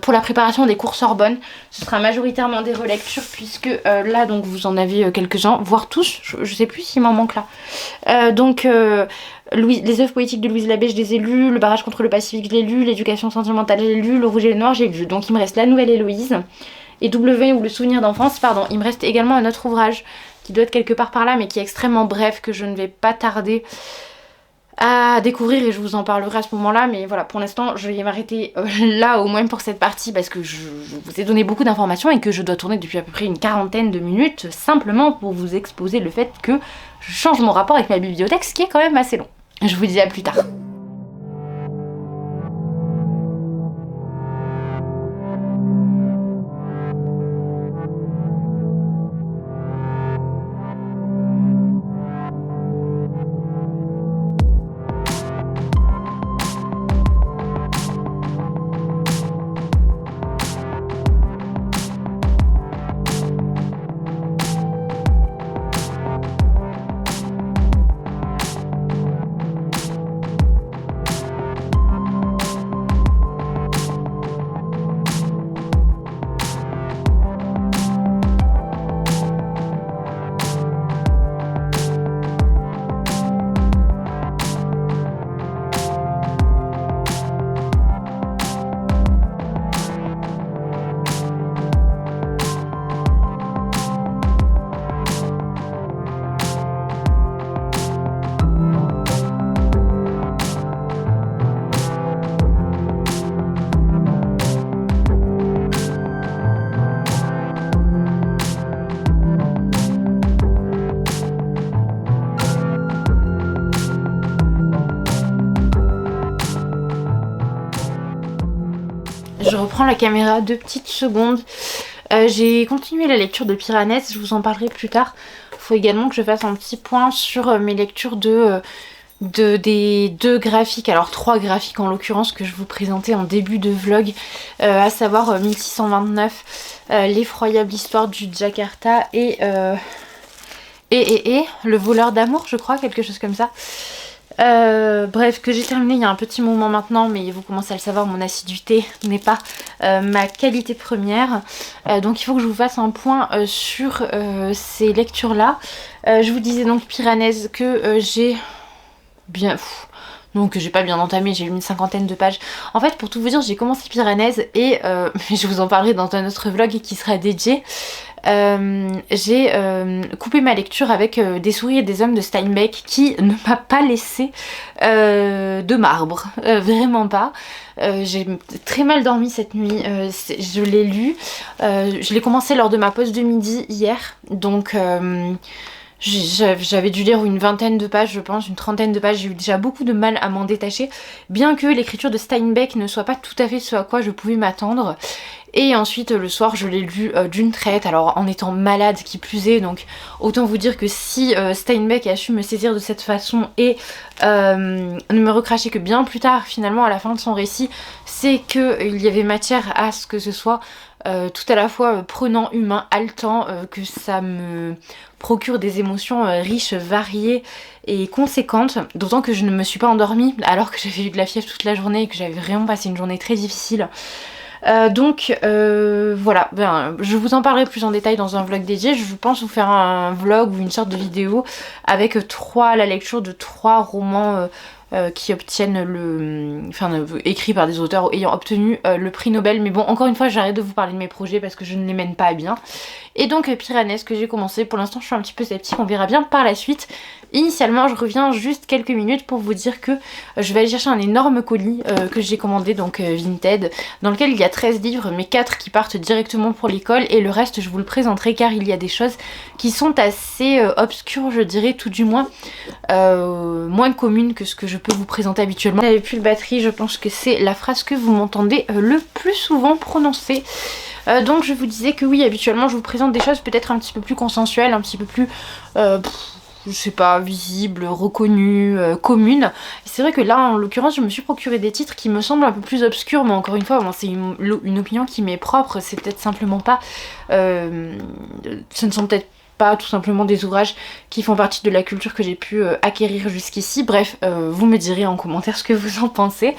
Pour la préparation des cours Sorbonne, ce sera majoritairement des relectures puisque là donc vous en avez quelques-uns, voire tous, je sais plus s'il m'en manque là. Les œuvres poétiques de Louise Labbé, je les ai lus, Le barrage contre le Pacifique, je l'ai lu, L'éducation sentimentale, j'ai lu, Le rouge et le noir, j'ai lu. Donc il me reste La Nouvelle Héloïse et W ou Le souvenir d'enfance, pardon. Il me reste également un autre ouvrage qui doit être quelque part par là mais qui est extrêmement bref, que je ne vais pas tarder à découvrir et je vous en parlerai à ce moment là, mais voilà, pour l'instant je vais m'arrêter là au moins pour cette partie parce que je vous ai donné beaucoup d'informations et que je dois tourner depuis à peu près une 40aine de minutes simplement pour vous exposer le fait que je change mon rapport avec ma bibliothèque, ce qui est quand même assez long. Je vous dis à plus tard. Je reprends la caméra 2 petites secondes. J'ai continué la lecture de Piranèse, je vous en parlerai plus tard. Il faut également que je fasse un petit point sur mes lectures des 2 graphiques, alors 3 graphiques en l'occurrence que je vous présentais en début de vlog, à savoir 1629, L'effroyable histoire du Jakarta et Le voleur d'amour, je crois, quelque chose comme ça. Bref, que j'ai terminé il y a un petit moment maintenant, mais vous commencez à le savoir, mon assiduité n'est pas ma qualité première. Donc il faut que je vous fasse un point sur ces lectures-là. Je vous disais donc Piranèse que j'ai bien... Donc j'ai pas bien entamé, j'ai lu une 50aine de pages. En fait, pour tout vous dire, j'ai commencé Piranèse et je vous en parlerai dans un autre vlog qui sera dédié. J'ai coupé ma lecture avec Des souris et des hommes de Steinbeck qui ne m'a pas laissé de marbre, vraiment pas. J'ai très mal dormi cette nuit, je l'ai lu, je l'ai commencé lors de ma pause de midi hier, donc j'avais dû lire une 20aine de pages, je pense, une 30aine de pages. J'ai eu déjà beaucoup de mal à m'en détacher, bien que l'écriture de Steinbeck ne soit pas tout à fait ce à quoi je pouvais m'attendre. Et ensuite le soir je l'ai lu d'une traite, alors en étant malade qui plus est, donc autant vous dire que si Steinbeck a su me saisir de cette façon et ne me recracher que bien plus tard finalement à la fin de son récit, c'est qu'il y avait matière à ce que ce soit tout à la fois prenant, humain, haletant, que ça me procure des émotions riches, variées et conséquentes, d'autant que je ne me suis pas endormie alors que j'avais eu de la fièvre toute la journée et que j'avais vraiment passé une journée très difficile. Voilà, je vous en parlerai plus en détail dans un vlog dédié. Je pense vous faire un vlog ou une sorte de vidéo avec la lecture de 3 romans qui obtiennent écrits par des auteurs ayant obtenu le prix Nobel. Mais bon, encore une fois, j'arrête de vous parler de mes projets parce que je ne les mène pas à bien. Et donc Piranèse que j'ai commencé, pour l'instant je suis un petit peu sceptique, on verra bien par la suite. Initialement je reviens juste quelques minutes pour vous dire que je vais aller chercher un énorme colis que j'ai commandé, donc Vinted, dans lequel il y a 13 livres, mais 4 qui partent directement pour l'école et le reste je vous le présenterai car il y a des choses qui sont assez obscures, je dirais, tout du moins moins communes que ce que je peux vous présenter habituellement. Vous n'avez plus de batterie, je pense que c'est la phrase que vous m'entendez le plus souvent prononcer. Donc je vous disais que oui, habituellement je vous présente des choses peut-être un petit peu plus consensuelles, un petit peu plus, je sais pas, visibles, reconnues, communes. C'est vrai que là en l'occurrence je me suis procuré des titres qui me semblent un peu plus obscurs, mais encore une fois bon, c'est une opinion qui m'est propre, c'est peut-être simplement pas, ce ne sont peut-être pas tout simplement des ouvrages qui font partie de la culture que j'ai pu acquérir jusqu'ici. Bref, vous me direz en commentaire ce que vous en pensez.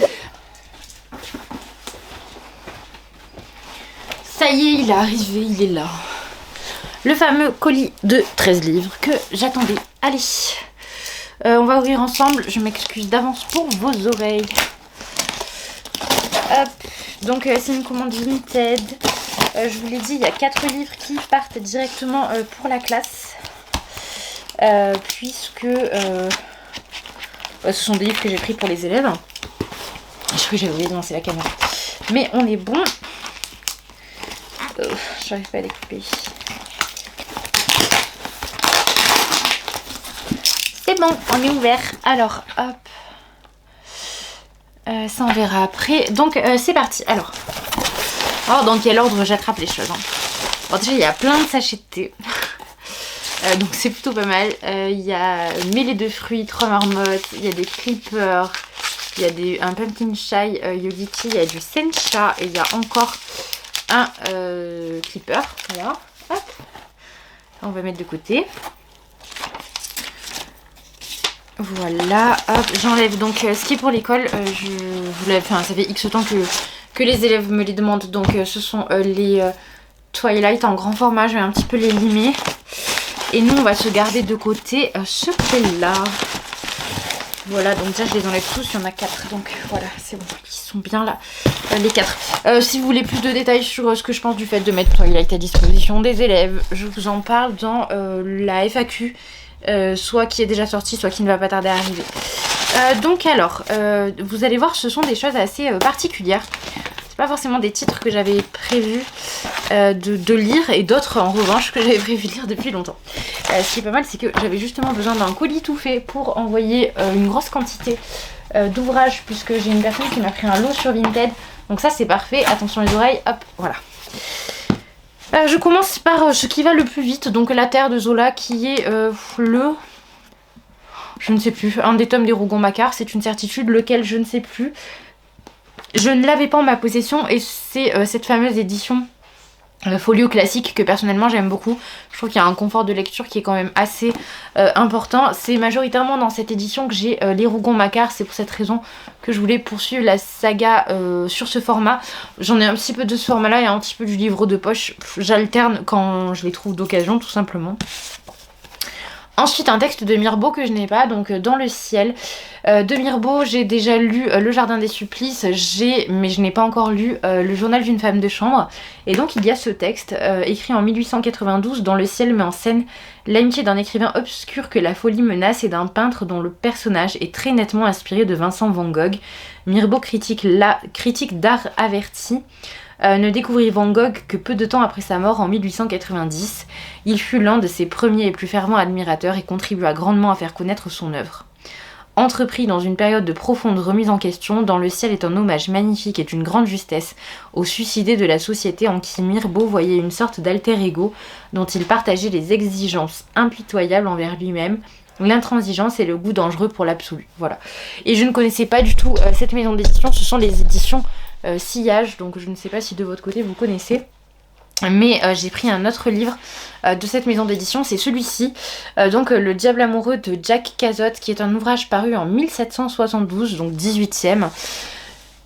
Ça y est, il est arrivé, il est là. Le fameux colis de 13 livres que j'attendais. Allez, on va ouvrir ensemble. Je m'excuse d'avance pour vos oreilles. Hop, donc c'est une commande Vinted. Je vous l'ai dit, il y a 4 livres qui partent directement pour la classe. Puisque ce sont des livres que j'ai pris pour les élèves. Je crois que j'avais oublié de lancer la caméra. Mais on est bon. J'arrive pas à découper. C'est bon, on est ouvert. Alors, hop. Ça on verra après. Donc c'est parti. Alors, dans quel ordre j'attrape les choses, hein. Bon, déjà il y a plein de sachets de thé. Donc c'est plutôt pas mal. Il y a mêlée de fruits, 3 marmottes. Il y a des clippers. Il y a un pumpkin chai yogiti. Il y a du sencha. Et il y a encore un clipper, voilà, hop, on va mettre de côté, voilà, hop, j'enlève donc ce qui est pour l'école, ça fait X temps que les élèves me les demandent, donc ce sont les Twilight en grand format, je vais un petit peu les limer, et nous on va se garder de côté ce là. Voilà, donc déjà je les enlève tous, il y en a 4, donc voilà, c'est bon, ils sont bien là, les 4. Si vous voulez plus de détails sur ce que je pense du fait de mettre Twilight à disposition des élèves, je vous en parle dans la FAQ, soit qui est déjà sortie, soit qui ne va pas tarder à arriver. Donc alors, vous allez voir, ce sont des choses assez particulières. Pas forcément des titres que j'avais prévu de lire, et d'autres en revanche que j'avais prévu de lire depuis longtemps. Ce qui est pas mal, c'est que j'avais justement besoin d'un colis tout fait pour envoyer une grosse quantité d'ouvrages, puisque j'ai une personne qui m'a pris un lot sur Vinted. Donc ça c'est parfait, attention les oreilles, hop, voilà. Je commence par ce qui va le plus vite, donc La Terre de Zola, qui est je ne sais plus, un des tomes des Rougon-Macquart, c'est une certitude, lequel je ne sais plus. Je ne l'avais pas en ma possession et c'est cette fameuse édition folio classique que personnellement j'aime beaucoup. Je trouve qu'il y a un confort de lecture qui est quand même assez important. C'est majoritairement dans cette édition que j'ai les Rougon-Macquart. C'est pour cette raison que je voulais poursuivre la saga sur ce format. J'en ai un petit peu de ce format là et un petit peu du livre de poche. J'alterne quand je les trouve d'occasion tout simplement. Ensuite un texte de Mirbeau que je n'ai pas, donc Dans le ciel. De Mirbeau, j'ai déjà lu Le Jardin des Supplices, mais je n'ai pas encore lu Le Journal d'une femme de chambre. Et donc il y a ce texte, écrit en 1892, Dans le ciel met en scène l'amitié d'un écrivain obscur que la folie menace et d'un peintre dont le personnage est très nettement inspiré de Vincent Van Gogh. Mirbeau critique d'art averti. Ne découvrit Van Gogh que peu de temps après sa mort en 1890. Il fut l'un de ses premiers et plus fervents admirateurs et contribua grandement à faire connaître son œuvre. Entrepris dans une période de profonde remise en question, Dans le ciel est un hommage magnifique et d'une grande justesse aux suicidés de la société en qui Mirbeau voyait une sorte d'alter ego dont il partageait les exigences impitoyables envers lui-même, l'intransigeance et le goût dangereux pour l'absolu. Voilà. Et je ne connaissais pas du tout cette maison d'édition, ce sont les éditions Sillage, donc je ne sais pas si de votre côté vous connaissez. Mais j'ai pris un autre livre de cette maison d'édition, c'est celui-ci, donc Le Diable amoureux de Jack Cazotte, qui est un ouvrage paru en 1772, donc 18e.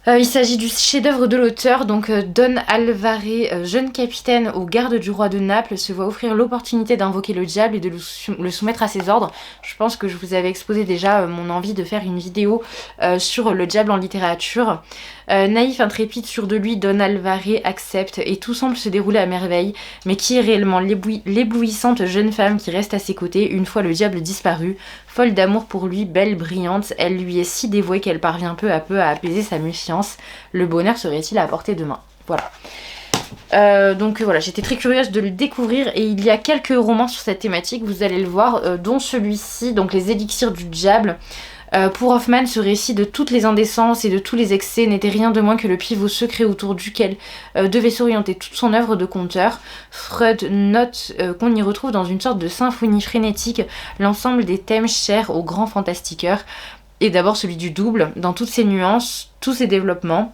Il s'agit du chef-d'œuvre de l'auteur, donc Don Alvarez, jeune capitaine aux gardes du roi de Naples, se voit offrir l'opportunité d'invoquer le diable et de le soumettre à ses ordres. Je pense que je vous avais exposé déjà mon envie de faire une vidéo sur le diable en littérature. Naïf, intrépide, sûr de lui, Don Alvarez accepte et tout semble se dérouler à merveille. Mais qui est réellement l'éblouissante jeune femme qui reste à ses côtés une fois le diable disparu? Folle d'amour pour lui, belle, brillante, elle lui est si dévouée qu'elle parvient peu à peu à apaiser sa méfiance. Le bonheur serait-il à portée de main? Voilà. Donc voilà, j'étais très curieuse de le découvrir et il y a quelques romans sur cette thématique, vous allez le voir, dont celui-ci, donc Les Élixirs du Diable. Pour Hoffmann, ce récit de toutes les indécences et de tous les excès n'était rien de moins que le pivot secret autour duquel devait s'orienter toute son œuvre de conteur. Freud note qu'on y retrouve dans une sorte de symphonie frénétique l'ensemble des thèmes chers aux grands fantastiqueurs, et d'abord celui du double, dans toutes ses nuances, tous ses développements,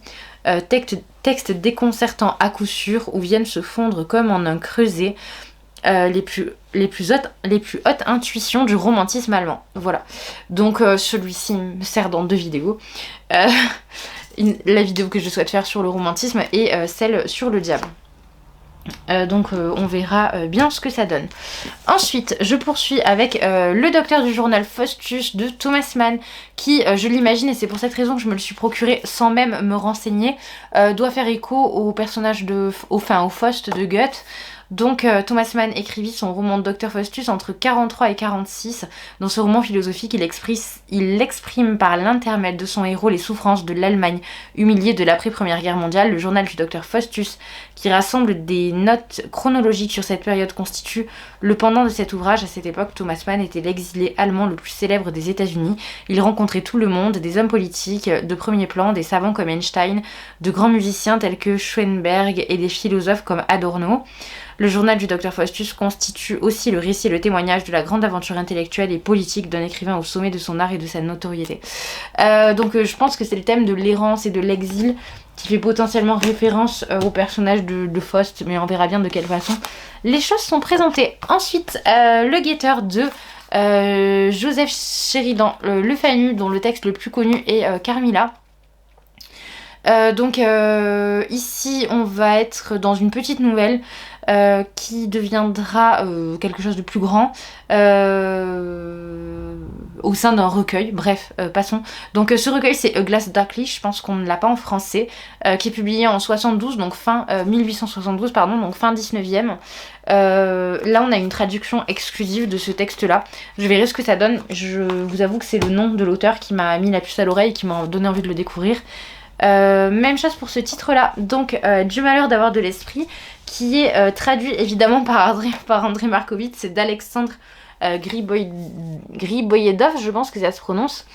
textes déconcertants à coup sûr, où viennent se fondre comme en un creuset les plus hautes intuitions du romantisme allemand. Voilà. Donc celui-ci me sert dans 2 vidéos. La vidéo que je souhaite faire sur le romantisme et celle sur le diable. Donc on verra bien ce que ça donne. Ensuite, je poursuis avec Le Docteur du journal Faustus de Thomas Mann, qui, je l'imagine, et c'est pour cette raison que je me le suis procuré sans même me renseigner, doit faire écho au personnage au Faust de Goethe. Donc Thomas Mann écrivit son roman Dr Faustus entre 43 et 46. Dans ce roman philosophique, il exprime par l'intermède de son héros les souffrances de l'Allemagne humiliée de l'après-première guerre mondiale. Le journal du Dr Faustus, qui rassemble des notes chronologiques sur cette période, constitue le pendant de cet ouvrage. À cette époque, Thomas Mann était l'exilé allemand le plus célèbre des États-Unis. Il rencontrait tout le monde, des hommes politiques de premier plan, des savants comme Einstein, de grands musiciens tels que Schoenberg et des philosophes comme Adorno. Le journal du Dr Faustus constitue aussi le récit et le témoignage de la grande aventure intellectuelle et politique d'un écrivain au sommet de son art et de sa notoriété. Donc je pense que c'est le thème de l'errance et de l'exil qui fait potentiellement référence au personnage de Faust, mais on verra bien de quelle façon les choses sont présentées. Ensuite, Le Guetteur de Joseph Sheridan Le Fanu, dont le texte le plus connu est Carmilla. Donc ici on va être dans une petite nouvelle qui deviendra quelque chose de plus grand au sein d'un recueil. Bref, passons. Donc ce recueil c'est A Glass Darkly, je pense qu'on ne l'a pas en français, qui est publié en 72, donc fin 1872 pardon, donc fin 19e. Là on a une traduction exclusive de ce texte là. Je verrai ce que ça donne. Je vous avoue que c'est le nom de l'auteur qui m'a mis la puce à l'oreille et qui m'a donné envie de le découvrir. Même chose pour ce titre là, donc Du malheur d'avoir de l'esprit, qui est traduit évidemment par André Markovitch, c'est d'Alexandre Griboyedov, je pense que ça se prononce.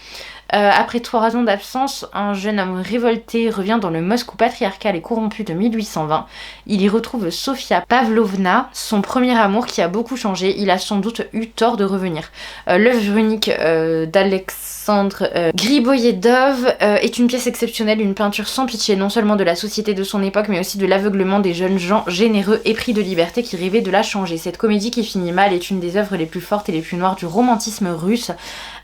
Après 3 ans d'absence, un jeune homme révolté revient dans le Moscou patriarcal et corrompu de 1820. Il y retrouve Sofia Pavlovna, son premier amour qui a beaucoup changé. Il a sans doute eu tort de revenir. L'œuvre unique d'Alexandre Griboyedov est une pièce exceptionnelle, une peinture sans pitié, non seulement de la société de son époque, mais aussi de l'aveuglement des jeunes gens généreux, épris de liberté, qui rêvaient de la changer. Cette comédie qui finit mal est une des œuvres les plus fortes et les plus noires du romantisme russe,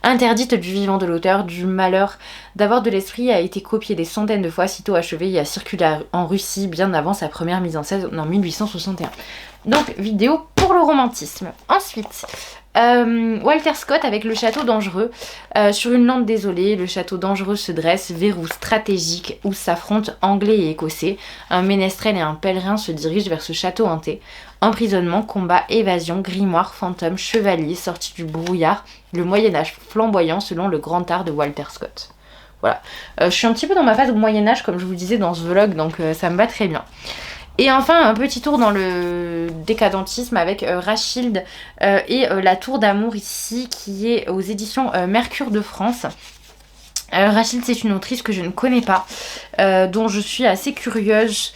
interdite du vivant de l'auteur. Du malheur d'avoir de l'esprit a été copié des centaines de fois, sitôt achevé, et a circulé en Russie bien avant sa première mise en scène en 1861. Donc vidéo pour le romantisme. Ensuite, Walter Scott avec Le Château Dangereux. Sur une lande désolée, le château dangereux se dresse, verrou stratégique où s'affrontent Anglais et Écossais. Un ménestrel et un pèlerin se dirigent vers ce château hanté. Emprisonnement, combat, évasion, grimoire, fantôme, chevalier, sortie du brouillard, le Moyen-Âge flamboyant selon le grand art de Walter Scott. Voilà. Je suis un petit peu dans ma phase Moyen-Âge, comme je vous le disais dans ce vlog, donc ça me va très bien. Et enfin, un petit tour dans le décadentisme avec Rachilde et La Tour d'amour ici, qui est aux éditions Mercure de France. Rachilde, c'est une autrice que je ne connais pas, dont je suis assez curieuse,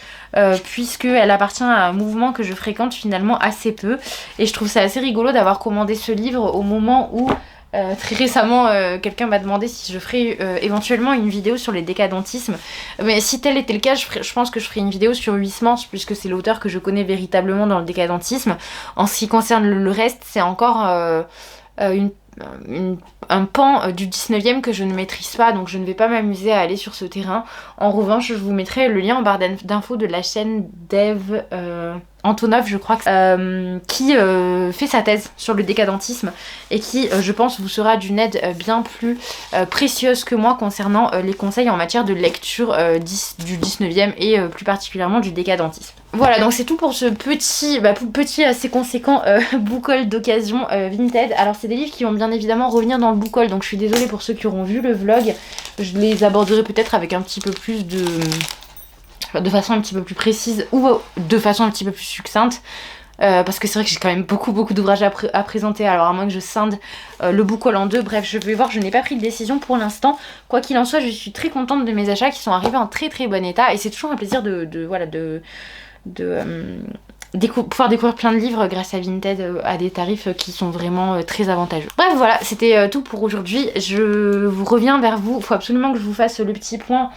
puisqu'elle appartient à un mouvement que je fréquente finalement assez peu. Et je trouve ça assez rigolo d'avoir commandé ce livre au moment où, très récemment, quelqu'un m'a demandé si je ferais éventuellement une vidéo sur les décadentismes. Mais si tel était le cas, je pense que je ferais une vidéo sur Huysmans, puisque c'est l'auteur que je connais véritablement dans le décadentisme. En ce qui concerne le reste, c'est encore un pan du 19e que je ne maîtrise pas, donc je ne vais pas m'amuser à aller sur ce terrain. En revanche, je vous mettrai le lien en barre d'infos de la chaîne d'Eve Antonov, je crois, qui fait sa thèse sur le décadentisme et qui, je pense, vous sera d'une aide bien plus précieuse que moi concernant les conseils en matière de lecture du 19e et plus particulièrement du décadentisme. Voilà, donc c'est tout pour ce petit assez conséquent book haul d'occasion Vinted. Alors c'est des livres qui vont bien évidemment revenir dans le book haul, donc je suis désolée pour ceux qui auront vu le vlog. Je les aborderai peut-être avec un petit peu plus de façon un petit peu plus précise ou de façon un petit peu plus succincte. Parce que c'est vrai que j'ai quand même beaucoup d'ouvrages à présenter, alors à moins que je scinde le book haul en deux. Bref, je vais voir, je n'ai pas pris de décision pour l'instant. Quoi qu'il en soit, je suis très contente de mes achats qui sont arrivés en très bon état, et c'est toujours un plaisir pouvoir découvrir plein de livres grâce à Vinted à des tarifs qui sont vraiment très avantageux. Bref, voilà, c'était tout pour aujourd'hui. Je vous reviens vers vous. Il faut absolument que je vous fasse le petit point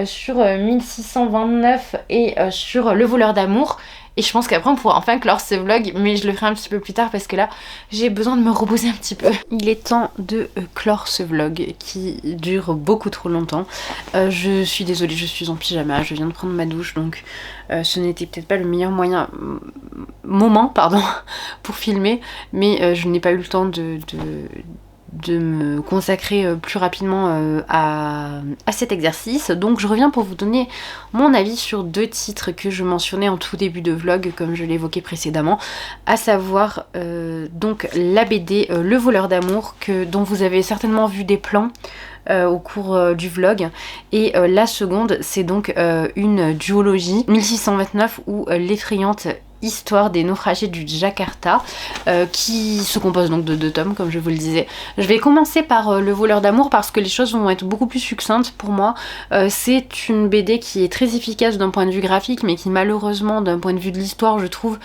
sur 1629 et sur Le voleur d'amour. Et je pense qu'après on pourra enfin clore ce vlog, mais je le ferai un petit peu plus tard parce que là j'ai besoin de me reposer un petit peu. Il est temps de clore ce vlog qui dure beaucoup trop longtemps. Je suis désolée, je suis en pyjama, je viens de prendre ma douche, donc ce n'était peut-être pas le meilleur moment pour filmer, mais je n'ai pas eu le temps de me consacrer plus rapidement à cet exercice. Donc je reviens pour vous donner mon avis sur deux titres que je mentionnais en tout début de vlog, comme je l'évoquais précédemment, à savoir donc la BD Le voleur d'amour, dont vous avez certainement vu des plans au cours du vlog, et la seconde c'est donc une duologie 1629 ou l'effrayante histoire des naufragés du Jakarta, qui se compose donc de 2 tomes comme je vous le disais. Je vais commencer par Le voleur d'amour parce que les choses vont être beaucoup plus succinctes pour moi. C'est une BD qui est très efficace d'un point de vue graphique, mais qui malheureusement d'un point de vue de l'histoire je trouve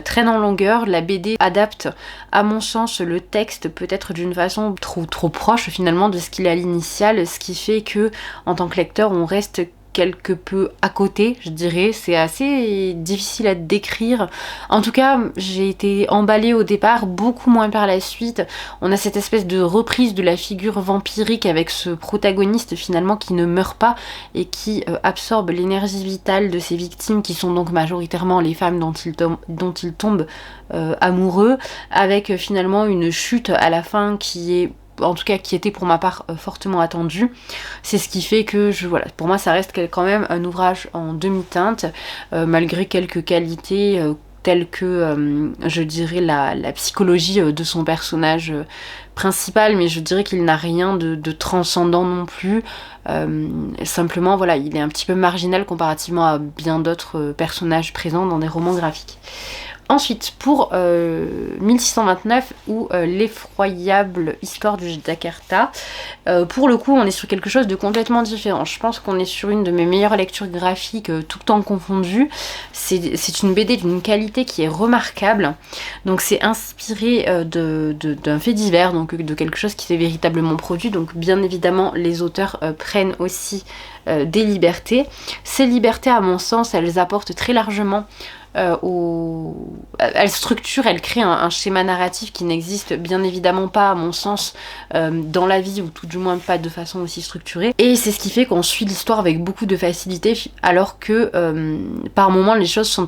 traîne en longueur. La BD adapte à mon sens le texte peut-être d'une façon trop proche finalement de ce qu'il a à l'initial, ce qui fait que en tant que lecteur on reste quelque peu à côté, je dirais. C'est assez difficile à décrire. En tout cas, j'ai été emballée au départ, beaucoup moins par la suite. On a cette espèce de reprise de la figure vampirique avec ce protagoniste finalement qui ne meurt pas et qui absorbe l'énergie vitale de ses victimes, qui sont donc majoritairement les femmes dont il tombe amoureux, avec finalement une chute à la fin qui était pour ma part fortement attendue. C'est ce qui fait que voilà, pour moi ça reste quand même un ouvrage en demi-teinte, malgré quelques qualités telles que je dirais la psychologie de son personnage principal, mais je dirais qu'il n'a rien de transcendant non plus. Simplement voilà, il est un petit peu marginal comparativement à bien d'autres personnages présents dans des romans graphiques. Ensuite, pour 1629 ou l'effroyable histoire du Jakarta, pour le coup on est sur quelque chose de complètement différent. Je pense qu'on est sur une de mes meilleures lectures graphiques tout temps confondu. C'est une BD d'une qualité qui est remarquable. Donc c'est inspiré d'un fait divers, donc de quelque chose qui s'est véritablement produit. Donc bien évidemment les auteurs prennent aussi des libertés. Ces libertés à mon sens elles apportent très largement elle structure, elle crée un schéma narratif qui n'existe bien évidemment pas à mon sens dans la vie, ou tout du moins pas de façon aussi structurée, et c'est ce qui fait qu'on suit l'histoire avec beaucoup de facilité, alors que par moments les choses sont un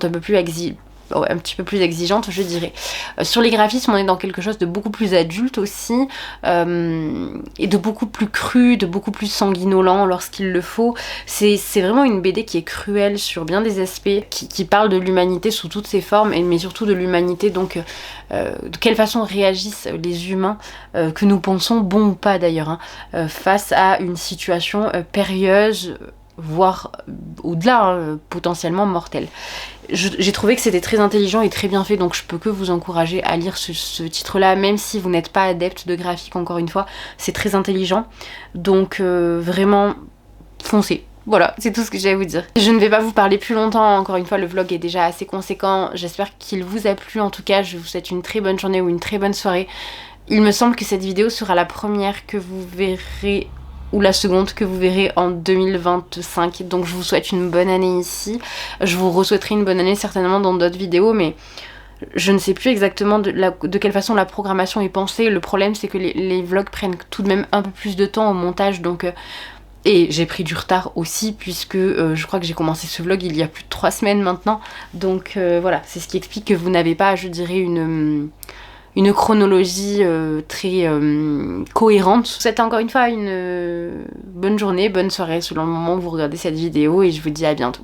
petit peu plus exigeante, je dirais. Sur les graphismes, on est dans quelque chose de beaucoup plus adulte aussi, et de beaucoup plus cru, de beaucoup plus sanguinolent lorsqu'il le faut. C'est vraiment une BD qui est cruelle sur bien des aspects, qui parle de l'humanité sous toutes ses formes, mais surtout de l'humanité, donc de quelle façon réagissent les humains, que nous pensons bons ou pas d'ailleurs, face à une situation périlleuse, voire au-delà, potentiellement mortelle. J'ai trouvé que c'était très intelligent et très bien fait, donc je peux que vous encourager à lire ce titre-là, même si vous n'êtes pas adepte de graphique, encore une fois, c'est très intelligent, donc vraiment, foncez. Voilà, c'est tout ce que j'ai à vous dire. Je ne vais pas vous parler plus longtemps, encore une fois le vlog est déjà assez conséquent, j'espère qu'il vous a plu. En tout cas, je vous souhaite une très bonne journée ou une très bonne soirée. Il me semble que cette vidéo sera la première que vous verrez, ou la seconde que vous verrez en 2025, donc je vous souhaite une bonne année ici. Je vous re-souhaiterai une bonne année certainement dans d'autres vidéos, mais Je ne sais plus exactement de quelle façon la programmation est pensée. Le problème c'est que les vlogs prennent tout de même un peu plus de temps au montage, donc et j'ai pris du retard aussi puisque je crois que j'ai commencé ce vlog il y a plus de 3 semaines maintenant. Donc voilà, c'est ce qui explique que vous n'avez pas, je dirais, une chronologie très cohérente. Je vous souhaite encore une fois une bonne journée, bonne soirée selon le moment où vous regardez cette vidéo et je vous dis à bientôt.